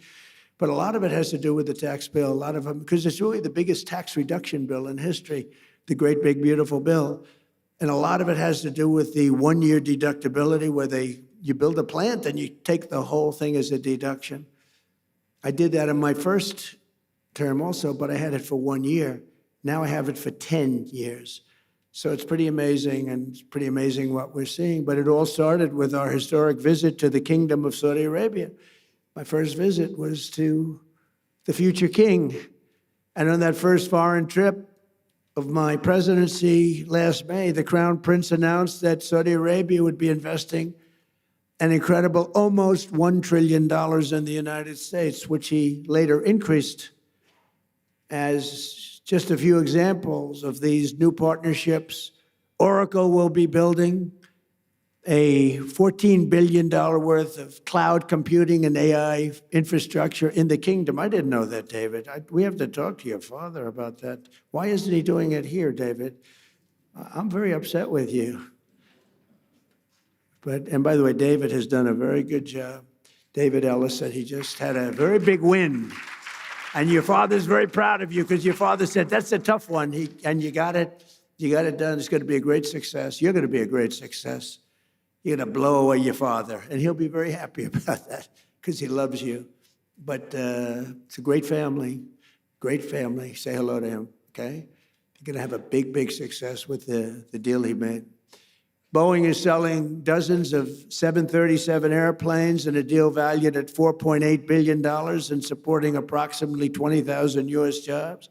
S3: But a lot of it has to do with the tax bill, a lot of them, because it's really the biggest tax reduction bill in history, the great big beautiful bill. And a lot of it has to do with the 1-year deductibility where you build a plant and you take the whole thing as a deduction. I did that in my first term also, but I had it for 1 year. Now I have it for 10 years. So it's pretty amazing, and it's pretty amazing what we're seeing. But it all started with our historic visit to the Kingdom of Saudi Arabia. My first visit was to the future king. And on that first foreign trip of my presidency last May, the Crown Prince announced that Saudi Arabia would be investing an incredible almost $1 trillion in the United States, which he later increased. As just a few examples of these new partnerships, Oracle will be building a $14 billion worth of cloud computing and AI infrastructure in the kingdom. I didn't know that, David. We have to talk to your father about that. Why isn't he doing it here, David? I'm very upset with you. And by the way, David has done a very good job. David Ellis said he just had a very big win. And your father's very proud of you because your father said, that's a tough one. And you got it done. It's going to be a great success. You're going to be a great success. You're going to blow away your father. And he'll be very happy about that because he loves you. But it's a great family, great family. Say hello to him, okay? You're going to have a big, big success with the deal he made. Boeing is selling dozens of 737 airplanes in a deal valued at $4.8 billion and supporting approximately 20,000 U.S. jobs.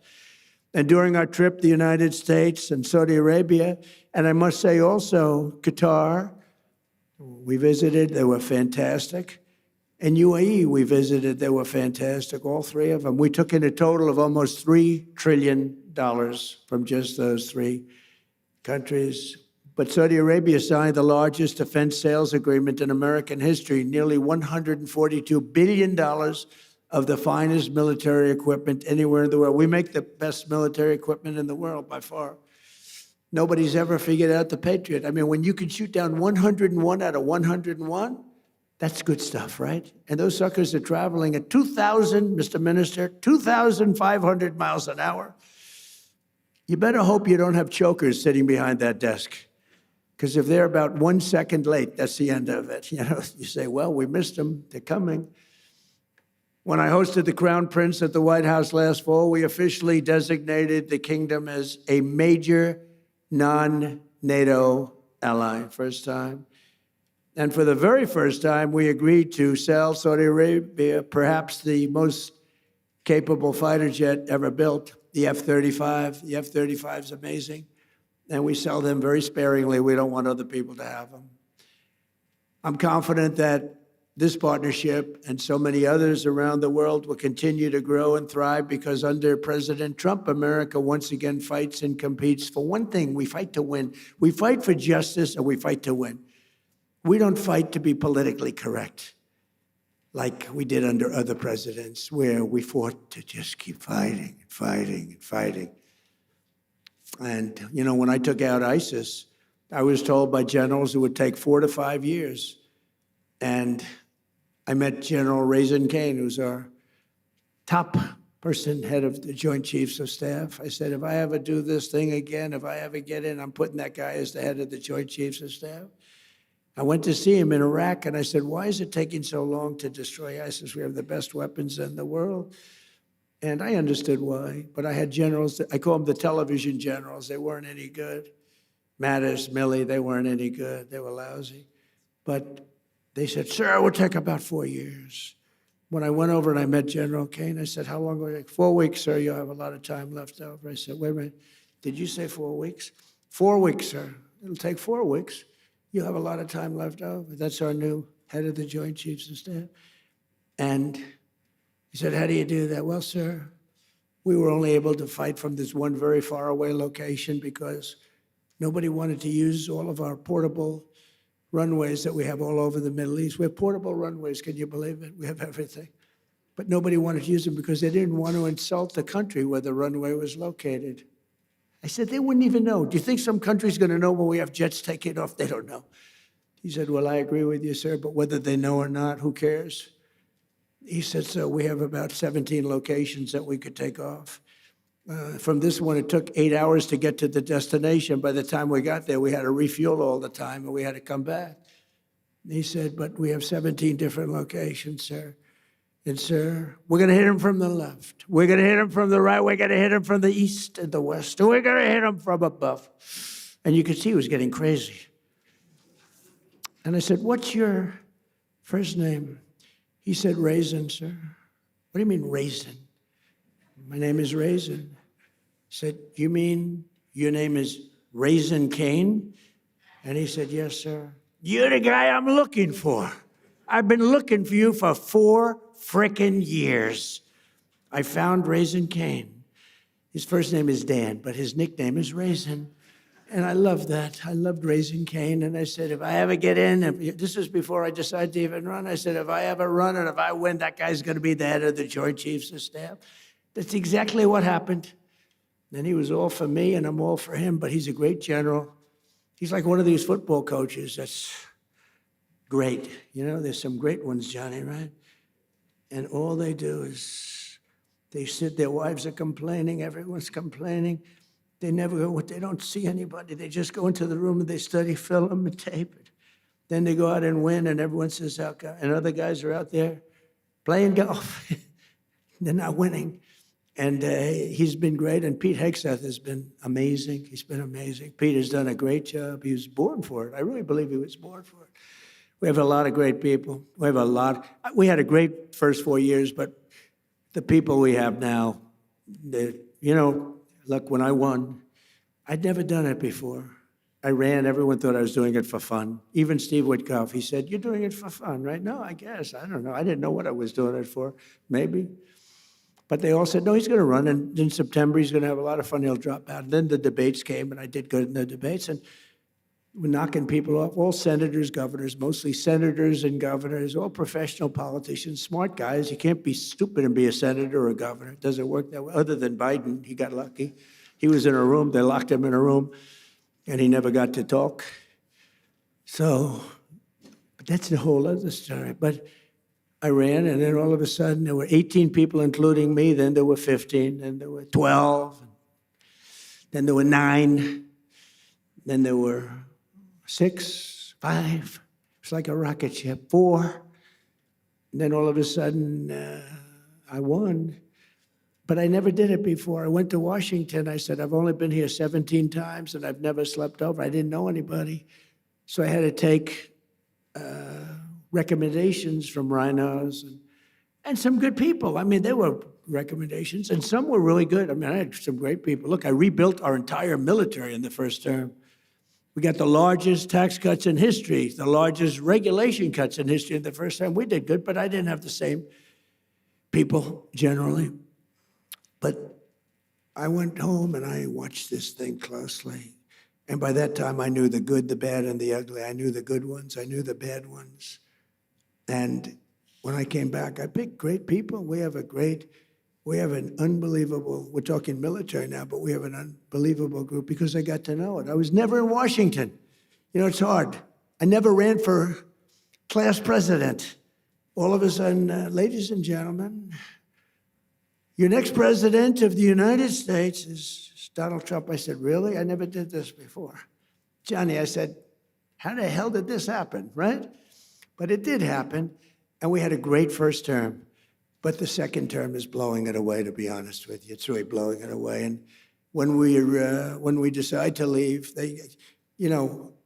S3: And during our trip, the United States and Saudi Arabia, and I must say also Qatar, we visited, they were fantastic. And UAE, we visited, they were fantastic, all three of them. We took in a total of almost $3 trillion from just those three countries. But Saudi Arabia signed the largest defense sales agreement in American history, nearly $142 billion of the finest military equipment anywhere in the world. We make the best military equipment in the world by far. Nobody's ever figured out the Patriot. I mean, when you can shoot down 101 out of 101, that's good stuff, right? And those suckers are traveling at 2,000, Mr. Minister, 2,500 miles an hour. You better hope you don't have chokers sitting behind that desk. Because if they're about 1 second late, that's the end of it. You know, you say, well, we missed them. They're coming. When I hosted the Crown Prince at the White House last fall, we officially designated the kingdom as a major non-NATO ally, first time. And for the very first time, we agreed to sell Saudi Arabia perhaps the most capable fighter jet ever built, the F-35. The F-35 is amazing. And we sell them very sparingly. We don't want other people to have them. I'm confident that this partnership and so many others around the world will continue to grow and thrive because under President Trump, America once again fights and competes for one thing. We fight to win. We fight for justice and we fight to win. We don't fight to be politically correct like we did under other presidents where we fought to just keep fighting and fighting and fighting. And, you know, when I took out ISIS, I was told by generals it would take 4 to 5 years. And I met General Raisin Kane, who's our top person, head of the Joint Chiefs of Staff. I said, if I ever do this thing again, if I ever get in, I'm putting that guy as the head of the Joint Chiefs of Staff. I went to see him in Iraq, and I said, why is it taking so long to destroy ISIS? We have the best weapons in the world. And I understood why, but I had generals, I call them the television generals. They weren't any good. Mattis, Milley, they weren't any good. They were lousy. But they said, sir, it will take about 4 years. When I went over and I met General Kane, I said, how long will it take? 4 weeks, sir, you'll have a lot of time left over. I said, wait a minute, did you say 4 weeks? 4 weeks, sir. It'll take 4 weeks. You'll have a lot of time left over. That's our new head of the Joint Chiefs of Staff. And he said, how do you do that? Well, sir, we were only able to fight from this one very far away location because nobody wanted to use all of our portable runways that we have all over the Middle East. We have portable runways, can you believe it? We have everything. But nobody wanted to use them because they didn't want to insult the country where the runway was located. I said, they wouldn't even know. Do you think some country's going to know when we have jets taking off? They don't know. He said, well, I agree with you, sir, but whether they know or not, who cares? He said, so we have about 17 locations that we could take off. From this one, it took 8 hours to get to the destination. By the time we got there, we had to refuel all the time, and we had to come back. He said, but we have 17 different locations, sir. And, sir, we're going to hit them from the left. We're going to hit them from the right. We're going to hit them from the east and the west. And we're going to hit them from above. And you could see he was getting crazy. And I said, what's your first name? He said, Raisin, sir. What do you mean, Raisin? My name is Raisin. I said, you mean your name is Raisin Kane? And he said, yes, sir. You're the guy I'm looking for. I've been looking for you for 4 frickin' years. I found Raisin Kane. His first name is Dan, but his nickname is Raisin. And I loved that. I loved Raisin Kane. And I said, if I ever get in, this was before I decided to even run, I said, if I ever run and if I win, that guy's going to be the head of the Joint Chiefs of Staff. That's exactly what happened. And he was all for me, and I'm all for him, but he's a great general. He's like one of these football coaches that's great. You know, there's some great ones, Johnny, right? And all they do is they sit, their wives are complaining, everyone's complaining. They never go, they don't see anybody. They just go into the room and they study film and tape it. Then they go out and win, and everyone says, how come? And other guys are out there playing golf. They're not winning. And he's been great, and Pete Hegseth has been amazing. He's been amazing. Pete has done a great job. He was born for it. I really believe he was born for it. We have a lot of great people. We have a lot. We had a great first 4 years, but the people we have now, you know, look, when I won, I'd never done it before. I ran, everyone thought I was doing it for fun. Even Steve Witkoff, he said, you're doing it for fun, right? No, I guess, I don't know. I didn't know what I was doing it for, maybe. But they all said, no, he's going to run, and in September he's going to have a lot of fun, he'll drop out. And then the debates came, and I did good in the debates, and we're knocking people off, all senators, governors, mostly senators and governors, all professional politicians, smart guys. You can't be stupid and be a senator or a governor. It doesn't work that way. Other than Biden, he got lucky. He was in a room, they locked him in a room, and he never got to talk. So, but that's a whole other story. But I ran, and then all of a sudden, there were 18 people, including me. Then there were 15, then there were 12, then there were 9, then there were 6, 5. It's like a rocket ship. 4. And then all of a sudden, I won. But I never did it before. I went to Washington. I said, I've only been here 17 times, and I've never slept over. I didn't know anybody. So I had to take recommendations from rhinos and some good people. I mean, there were recommendations, and some were really good. I mean, I had some great people. Look, I rebuilt our entire military in the first term. We got the largest tax cuts in history, the largest regulation cuts in history in the first time. We did good, but I didn't have the same people generally. But I went home and I watched this thing closely. And by that time, I knew the good, the bad, and the ugly. I knew the good ones. I knew the bad ones. And when I came back, I picked great people. We have an unbelievable, we're talking military now, but we have an unbelievable group because I got to know it. I was never in Washington. You know, it's hard. I never ran for class president. All of a sudden, ladies and gentlemen, your next president of the United States is Donald Trump. I said, really? I never did this before. Johnny, I said, how the hell did this happen, right? But it did happen, and we had a great first term. But the second term is blowing it away, to be honest with you. It's really blowing it away. And when we decide to leave,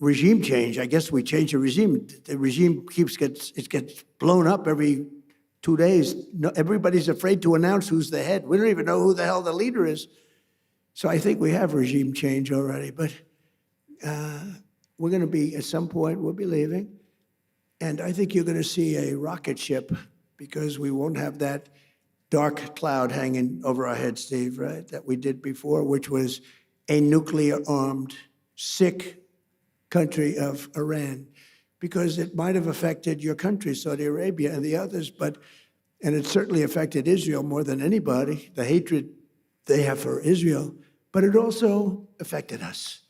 S3: regime change, I guess we change the regime. The regime gets blown up every 2 days. No, everybody's afraid to announce who's the head. We don't even know who the hell the leader is. So I think we have regime change already. But we're going to be, at some point, we'll be leaving. And I think you're going to see a rocket ship because we won't have that dark cloud hanging over our heads, Steve, right, that we did before, which was a nuclear-armed, sick country of Iran, because it might have affected your country, Saudi Arabia, and the others, and it certainly affected Israel more than anybody, the hatred they have for Israel, but it also affected us,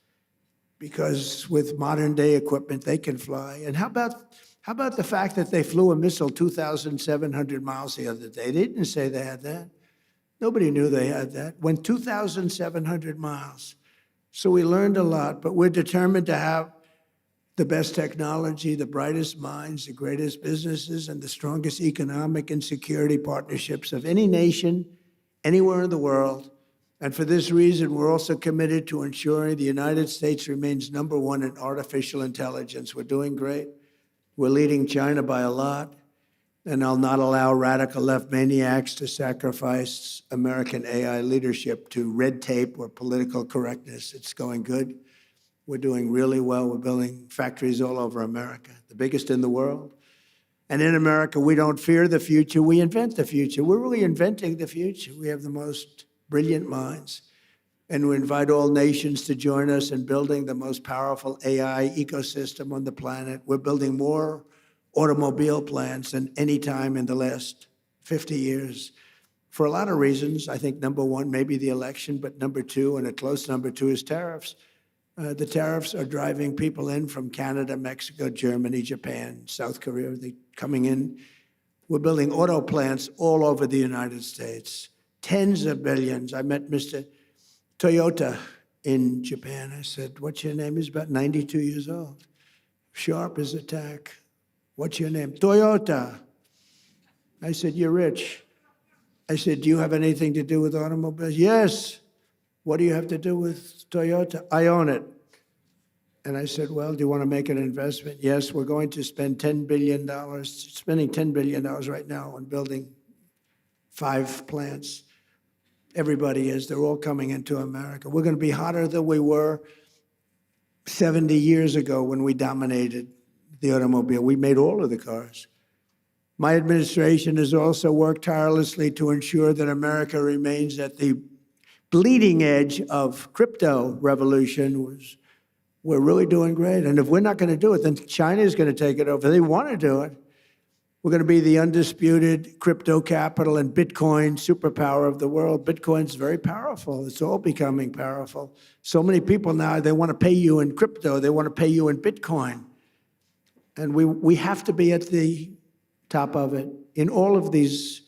S3: because with modern-day equipment, they can fly. And how about the fact that they flew a missile 2,700 miles the other day? They didn't say they had that. Nobody knew they had that. Went 2,700 miles. So we learned a lot, but we're determined to have the best technology, the brightest minds, the greatest businesses, and the strongest economic and security partnerships of any nation, anywhere in the world. And for this reason, we're also committed to ensuring the United States remains #1 in artificial intelligence. We're doing great. We're leading China by a lot. And I'll not allow radical left maniacs to sacrifice American AI leadership to red tape or political correctness. It's going good. We're doing really well. We're building factories all over America, the biggest in the world. And in America, we don't fear the future, we invent the future. We're really inventing the future. We have the most brilliant minds. And we invite all nations to join us in building the most powerful AI ecosystem on the planet. We're building more automobile plants than any time in the last 50 years. For a lot of reasons. I think #1, maybe the election, but #2, and a close #2, is tariffs. The tariffs are driving people in from Canada, Mexico, Germany, Japan, South Korea. They're coming in. We're building auto plants all over the United States, tens of billions. I met Mr. Toyota in Japan. I said, "What's your name?" He's about 92 years old. Sharp as a tack. "What's your name?" "Toyota." I said, "You're rich." I said, "Do you have anything to do with automobiles?" "Yes." "What do you have to do with Toyota?" "I own it." And I said, "Well, do you want to make an investment?" "Yes, we're going to spend $10 billion, spending $10 billion right now on building 5 plants. Everybody is. They're all coming into America. We're going to be hotter than we were 70 years ago when we dominated the automobile. We made all of the cars. My administration has also worked tirelessly to ensure that America remains at the bleeding edge of crypto revolution. We're really doing great. And if we're not going to do it, then China is going to take it over. They want to do it. We're going to be the undisputed crypto capital and Bitcoin superpower of the world. Bitcoin's very powerful. It's all becoming powerful. So many people now, they want to pay you in crypto. They want to pay you in Bitcoin. And we have to be at the top of it in all of these,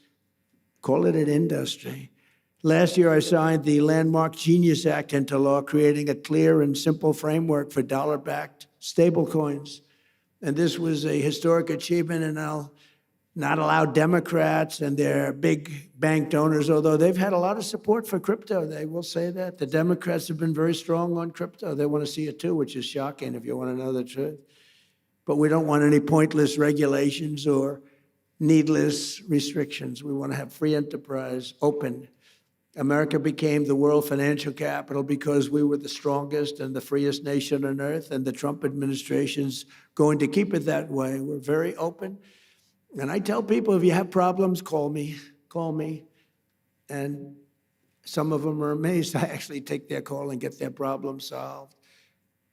S3: call it an industry. Last year, I signed the landmark Genius Act into law, creating a clear and simple framework for dollar-backed stablecoins. And this was a historic achievement, and I'll not allow Democrats and their big bank donors, although they've had a lot of support for crypto. They will say that. The Democrats have been very strong on crypto. They want to see it too, which is shocking if you want to know the truth. But we don't want any pointless regulations or needless restrictions. We want to have free enterprise, open. America became the world financial capital because we were the strongest and the freest nation on earth, and the Trump administration's going to keep it that way. We're very open. And I tell people, if you have problems, call me. And some of them are amazed. I actually take their call and get their problem solved.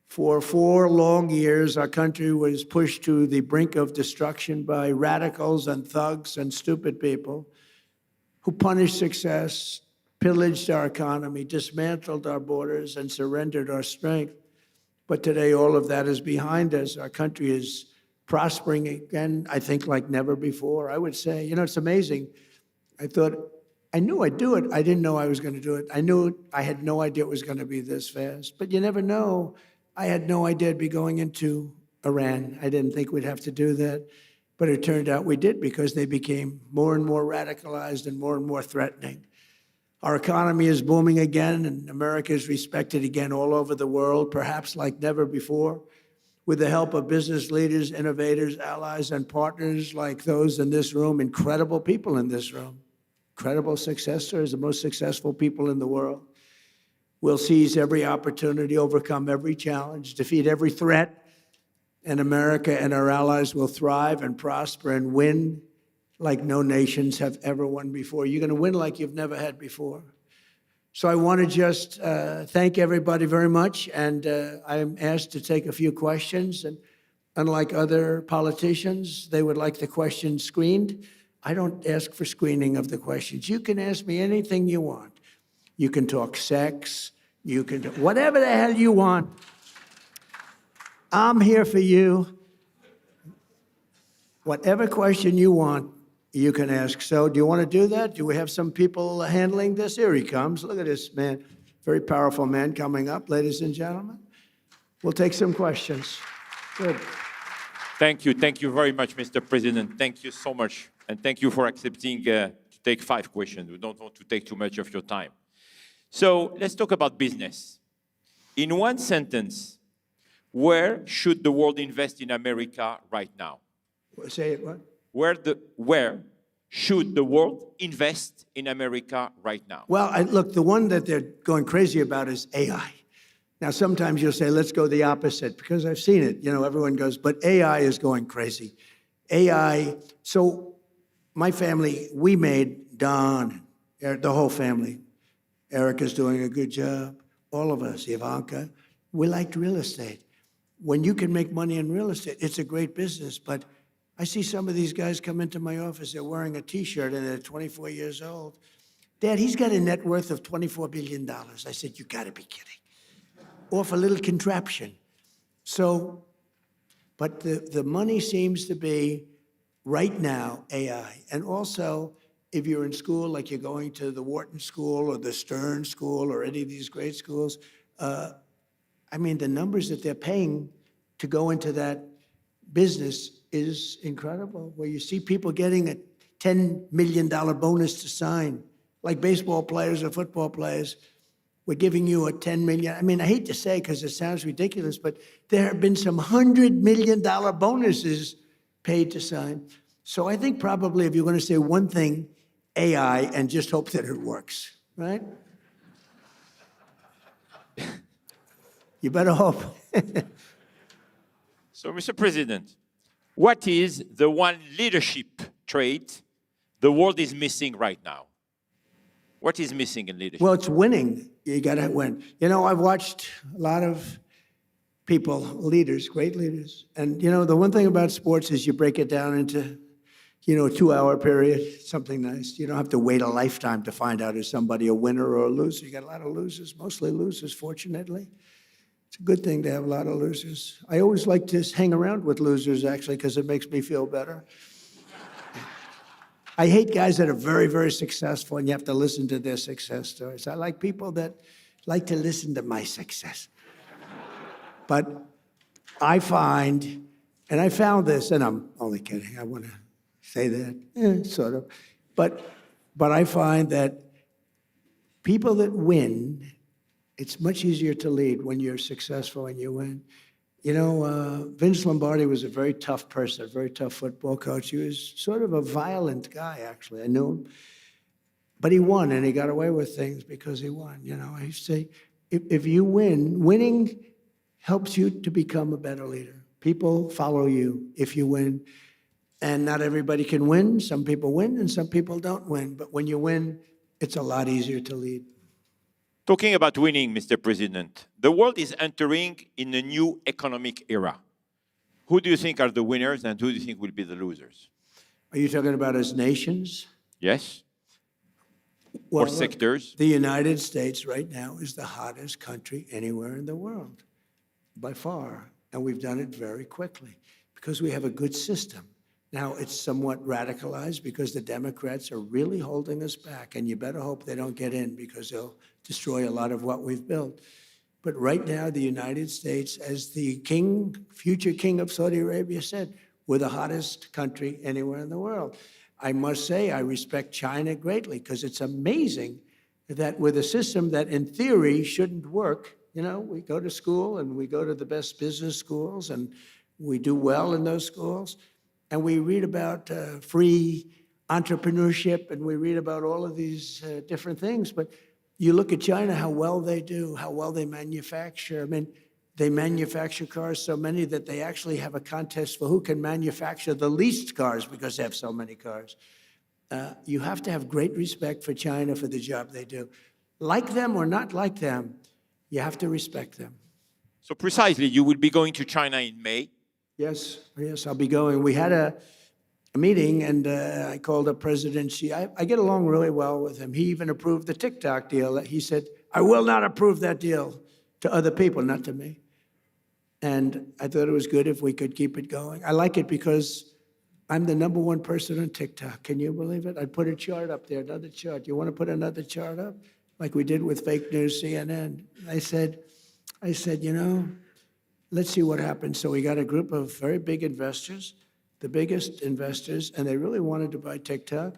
S3: For 4 long years, our country was pushed to the brink of destruction by radicals and thugs and stupid people who punished success, pillaged our economy, dismantled our borders, and surrendered our strength. But today, all of that is behind us. Our country is prospering again, I think, like never before. I would say, it's amazing. I knew I'd do it. I didn't know I was going to do it. I had no idea it was going to be this fast. But you never know. I had no idea I'd be going into Iran. I didn't think we'd have to do that. But it turned out we did, because they became more and more radicalized and more threatening. Our economy is booming again, and America is respected again all over the world, perhaps like never before. With the help of business leaders, innovators, allies, and partners like those in this room, incredible people in this room, incredible success stories, the most successful people in the world. We'll seize every opportunity, overcome every challenge, defeat every threat, and America and our allies will thrive and prosper and win like no nations have ever won before. You're going to win like you've never had before. So I want to just thank everybody very much, and I'm asked to take a few questions. And unlike other politicians, they would like the questions screened. I don't ask for screening of the questions. You can ask me anything you want. You can talk sex. You can do whatever the hell you want. I'm here for you. Whatever question you want, you can ask. So do you want to do that? Do we have some people handling this? Here he comes. Look at this man. Very powerful man coming up, ladies and gentlemen. We'll take some questions. Good.
S1: Thank you. Thank you very much, Mr. President. Thank you so much. And thank you for accepting to take 5 questions. We don't want to take too much of your time. So let's talk about business. In one sentence, where should the world invest in America right now?
S3: Say it, what?
S1: Where should the world invest in America right now?
S3: Well, look, the one that they're going crazy about is AI. Now, sometimes you'll say, let's go the opposite, because I've seen it. You know, everyone goes, but AI is going crazy. AI, so my family, we made Don, the whole family. Erica's doing a good job. All of us, Ivanka, we liked real estate. When you can make money in real estate, it's a great business. But I see some of these guys come into my office, they're wearing a T-shirt and they're 24 years old. Dad, he's got a net worth of $24 billion. I said, you gotta be kidding. Off a little contraption. So, but the money seems to be, right now, AI. And also, if you're in school, like you're going to the Wharton School or the Stern School or any of these great schools, I mean, the numbers that they're paying to go into that business is incredible, where you see people getting a $10 million bonus to sign, like baseball players or football players. We're giving you a $10 million. I mean, I hate to say because it sounds ridiculous, but there have been some $100 million bonuses paid to sign. So I think probably if you're going to say one thing, AI, and just hope that it works, right? You better hope.
S1: So, Mr. President, what is the one leadership trait the world is missing right now? What is missing in leadership?
S3: Well, it's winning. You got to win. You know, I've watched a lot of people, leaders, great leaders. And, you know, the one thing about sports is you break it down into, you know, a 2-hour period, something nice. You don't have to wait a lifetime to find out is somebody a winner or a loser. You got a lot of losers, mostly losers, fortunately. It's a good thing to have a lot of losers. I always like to hang around with losers, actually, because it makes me feel better. I hate guys that are very, very successful and you have to listen to their success stories. I like people that like to listen to my success. But I find, and I found this, and I'm only kidding, I want to say that, sort of. But I find that people that win, it's much easier to lead when you're successful and you win. You know, Vince Lombardi was a very tough person, a very tough football coach. He was sort of a violent guy, actually. I knew him. But he won, and he got away with things because he won. You know, I used to say, if you win, winning helps you to become a better leader. People follow you if you win. And not everybody can win. Some people win, and some people don't win. But when you win, it's a lot easier to lead.
S1: Talking about winning, Mr. President, the world is entering in a new economic era. Who do you think are the winners and who do you think will be the losers?
S3: Are you talking about as nations?
S1: Yes?
S3: Well,
S1: or sectors?
S3: The United States right now is the hottest country anywhere in the world, by far. And we've done it very quickly because we have a good system. Now, it's somewhat radicalized because the Democrats are really holding us back, and you better hope they don't get in because they'll destroy a lot of what we've built. But right now, the United States, as the king, future king of Saudi Arabia said, we're the hottest country anywhere in the world. I must say, I respect China greatly because it's amazing that with a system that in theory shouldn't work, you know, we go to school and we go to the best business schools and we do well in those schools. And we read about free entrepreneurship, and we read about all of these different things. But you look at China, how well they do, how well they manufacture. I mean, they manufacture cars so many that they actually have a contest for who can manufacture the least cars because they have so many cars. You have to have great respect for China for the job they do. Like them or not like them, you have to respect them.
S1: So precisely, you will be going to China in May.
S3: Yes, I'll be going. We had a meeting, and I called up President Xi. I get along really well with him. He even approved the TikTok deal. He said, I will not approve that deal to other people, not to me. And I thought it was good if we could keep it going. I like it because I'm the #1 person on TikTok. Can you believe it? I put a chart up there, another chart. You want to put another chart up? Like we did with fake news CNN. I said, you know, let's see what happens. So we got a group of very big investors, the biggest investors, and they really wanted to buy TikTok.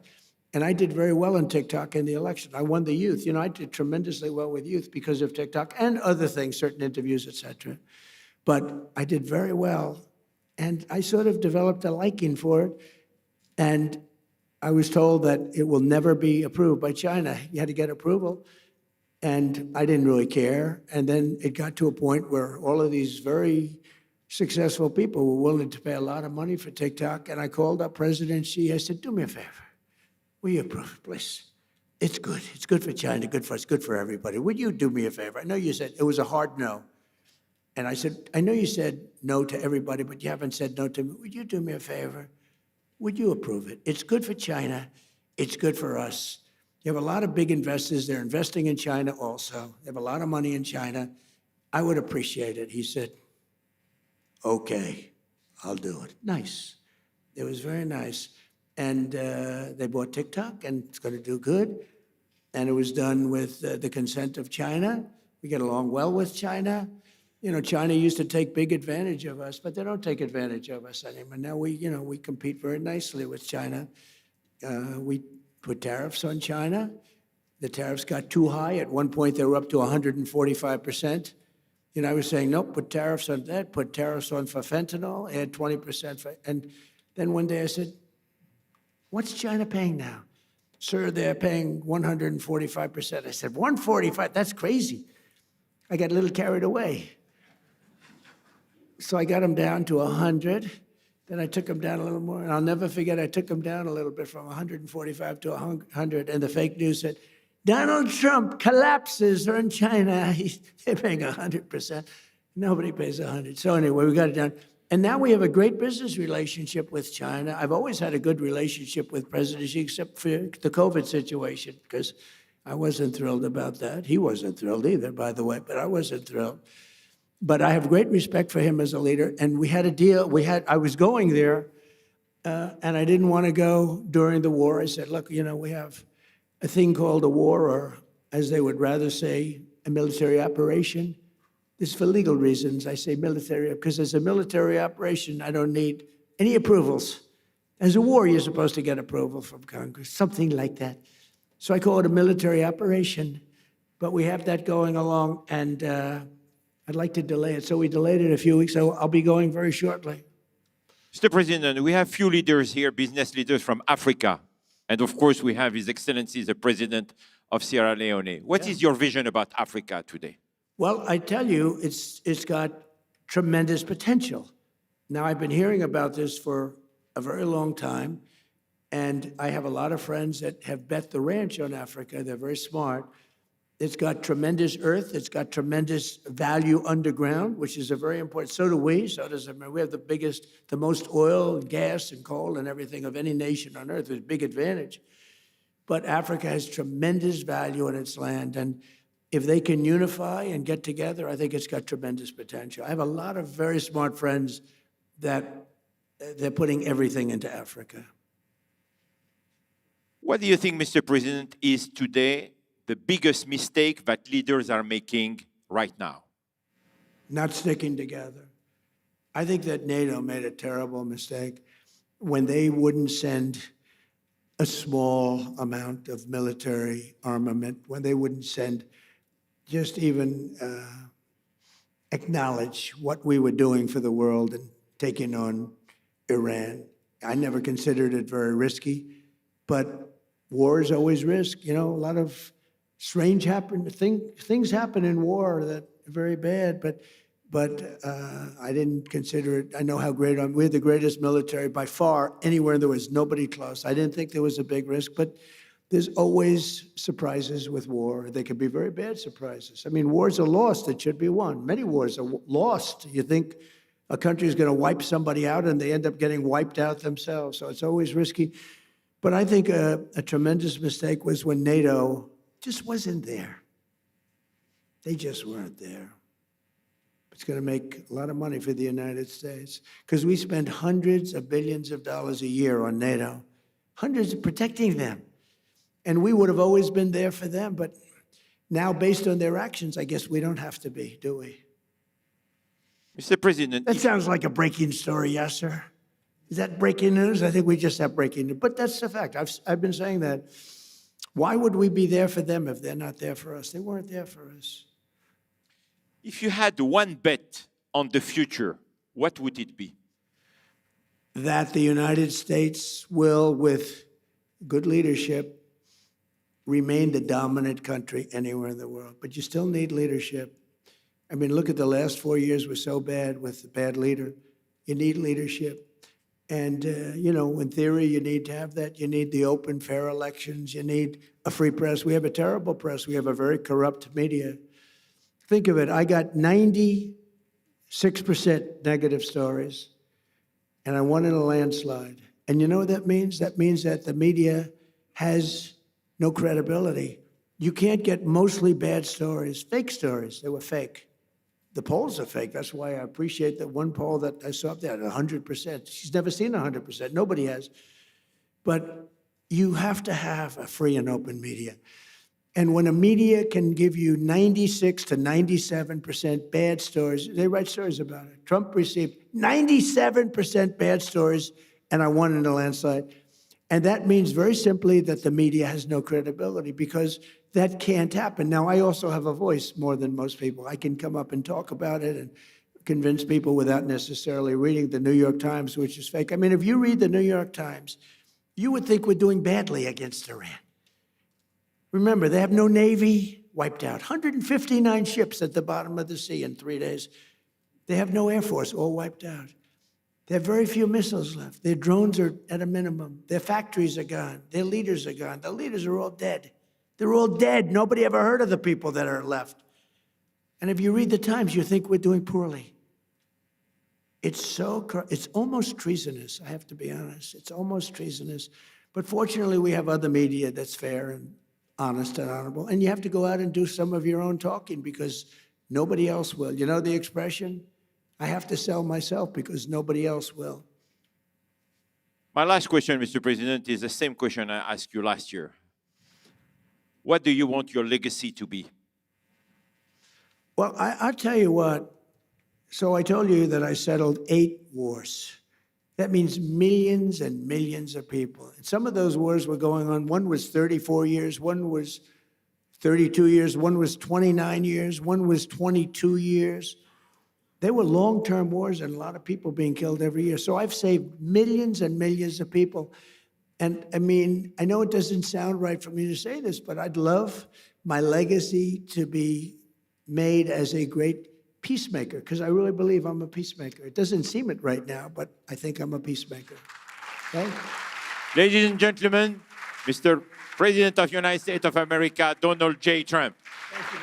S3: And I did very well on TikTok in the election. I won the youth. You know, I did tremendously well with youth because of TikTok and other things, certain interviews, et cetera. But I did very well. And I sort of developed a liking for it. And I was told that it will never be approved by China. You had to get approval. And I didn't really care. And then it got to a point where all of these very successful people were willing to pay a lot of money for TikTok. And I called up President Xi. I said, do me a favor. Will you approve it, please? It's good. It's good for China, good for us, good for everybody. Would you do me a favor? I know you said it was a hard no. And I said, I know you said no to everybody, but you haven't said no to me. Would you do me a favor? Would you approve it? It's good for China. It's good for us. You have a lot of big investors. They're investing in China also. They have a lot of money in China. I would appreciate it. He said, okay, I'll do it. Nice. It was very nice. And they bought TikTok, and it's going to do good. And it was done with the consent of China. We get along well with China. You know, China used to take big advantage of us, but they don't take advantage of us anymore. Now we compete very nicely with China. We put tariffs on China. The tariffs got too high. At one point, they were up to 145%. You know, I was saying, nope, put tariffs on that, put tariffs on for fentanyl, add 20%. And then one day I said, what's China paying now? Sir, they're paying 145%. I said, 145? That's crazy. I got a little carried away. So I got them down to 100. Then I took them down a little more. And I'll never forget, I took them down a little bit from 145 to 100. And the fake news said, Donald Trump collapses in China. They're paying 100%. Nobody pays 100. So anyway, we got it down. And now we have a great business relationship with China. I've always had a good relationship with President Xi, except for the COVID situation, because I wasn't thrilled about that. He wasn't thrilled either, by the way, but I wasn't thrilled. But I have great respect for him as a leader. And we had a deal. I was going there, and I didn't want to go during the war. I said, look, you know, we have a thing called a war, or as they would rather say, a military operation. This is for legal reasons. I say military, because as a military operation, I don't need any approvals. As a war, you're supposed to get approval from Congress, something like that. So I call it a military operation, but we have that going along, and I'd like to delay it. So we delayed it a few weeks, so I'll be going very shortly.
S1: Mr. President, we have few leaders here, business leaders from Africa. And of course, we have His Excellency, the President of Sierra Leone. What is your vision about Africa today?
S3: Well, I tell you, it's got tremendous potential. Now, I've been hearing about this for a very long time, and I have a lot of friends that have bet the ranch on Africa. They're very smart. It's got tremendous earth. It's got tremendous value underground, which is a very important. So do we. So does America. We have the most oil and gas and coal and everything of any nation on earth. There's a big advantage. But Africa has tremendous value in its land, and if they can unify and get together, I think it's got tremendous potential. I have a lot of very smart friends that they're putting everything into Africa.
S1: What do you think, Mr. President, is today the biggest mistake that leaders are making right now?
S3: Not sticking together. I think that NATO made a terrible mistake when they wouldn't send a small amount of military armament, when they wouldn't send just even acknowledge what we were doing for the world and taking on Iran. I never considered it very risky, but war is always risk. You know, a lot of strange things happen in war that are very bad, but I didn't consider it. I know how great we're the greatest military by far. Anywhere there was nobody close. I didn't think there was a big risk, but there's always surprises with war. They can be very bad surprises. I mean, wars are lost that should be won. Many wars are lost. You think a country is going to wipe somebody out, and they end up getting wiped out themselves. So it's always risky. But I think a tremendous mistake was when NATO just wasn't there. They just weren't there. It's going to make a lot of money for the United States because we spend hundreds of billions of dollars a year on NATO, hundreds of protecting them. And we would have always been there for them, but now based on their actions, I guess we don't have to be, do we?
S1: Mr. President,
S3: That sounds like a breaking story, yes, sir? Is that breaking news? I think we just have breaking news. But that's the fact. I've been saying that. Why would we be there for them if they're not there for us? They weren't there for us.
S1: If you had one bet on the future, what would it be?
S3: That the United States will, with good leadership, remain the dominant country anywhere in the world. But you still need leadership. I mean, look at the last 4 years were so bad with the bad leader. You need leadership. And, in theory, you need to have that. You need the open, fair elections. You need a free press. We have a terrible press. We have a very corrupt media. Think of it. I got 96% negative stories, and I won in a landslide. And you know what that means? That means that the media has no credibility. You can't get mostly bad stories, fake stories. They were fake. The polls are fake. That's why I appreciate that one poll that I saw up there at 100%. She's never seen 100%. Nobody has. But you have to have a free and open media. And when a media can give you 96 to 97% bad stories, they write stories about it. Trump received 97% bad stories, and I won in a landslide. And that means very simply that the media has no credibility, because that can't happen. Now, I also have a voice more than most people. I can come up and talk about it and convince people without necessarily reading the New York Times, which is fake. I mean, if you read the New York Times, you would think we're doing badly against Iran. Remember, they have no Navy, wiped out. 159 ships at the bottom of the sea in 3 days. They have no Air Force, all wiped out. They have very few missiles left. Their drones are at a minimum. Their factories are gone. Their leaders are gone. The leaders are all dead. They're all dead. Nobody ever heard of the people that are left. And if you read the Times, you think we're doing poorly. It's almost treasonous, I have to be honest. It's almost treasonous. But fortunately, we have other media that's fair and honest and honorable. And you have to go out and do some of your own talking, because nobody else will. You know the expression? I have to sell myself because nobody else will.
S1: My last question, Mr. President, is the same question I asked you last year. What do you want your legacy to be?
S3: Well, I'll tell you what. So I told you that I settled 8 wars. That means millions and millions of people. And some of those wars were going on. One was 34 years, one was 32 years, one was 29 years, one was 22 years. They were long-term wars and a lot of people being killed every year. So I've saved millions and millions of people. And I mean, I know it doesn't sound right for me to say this, but I'd love my legacy to be made as a great peacemaker, because I really believe I'm a peacemaker. It doesn't seem it right now, but I think I'm a peacemaker. Okay?
S1: Ladies and gentlemen, Mr. President of the United States of America, Donald J. Trump.
S3: Thank you.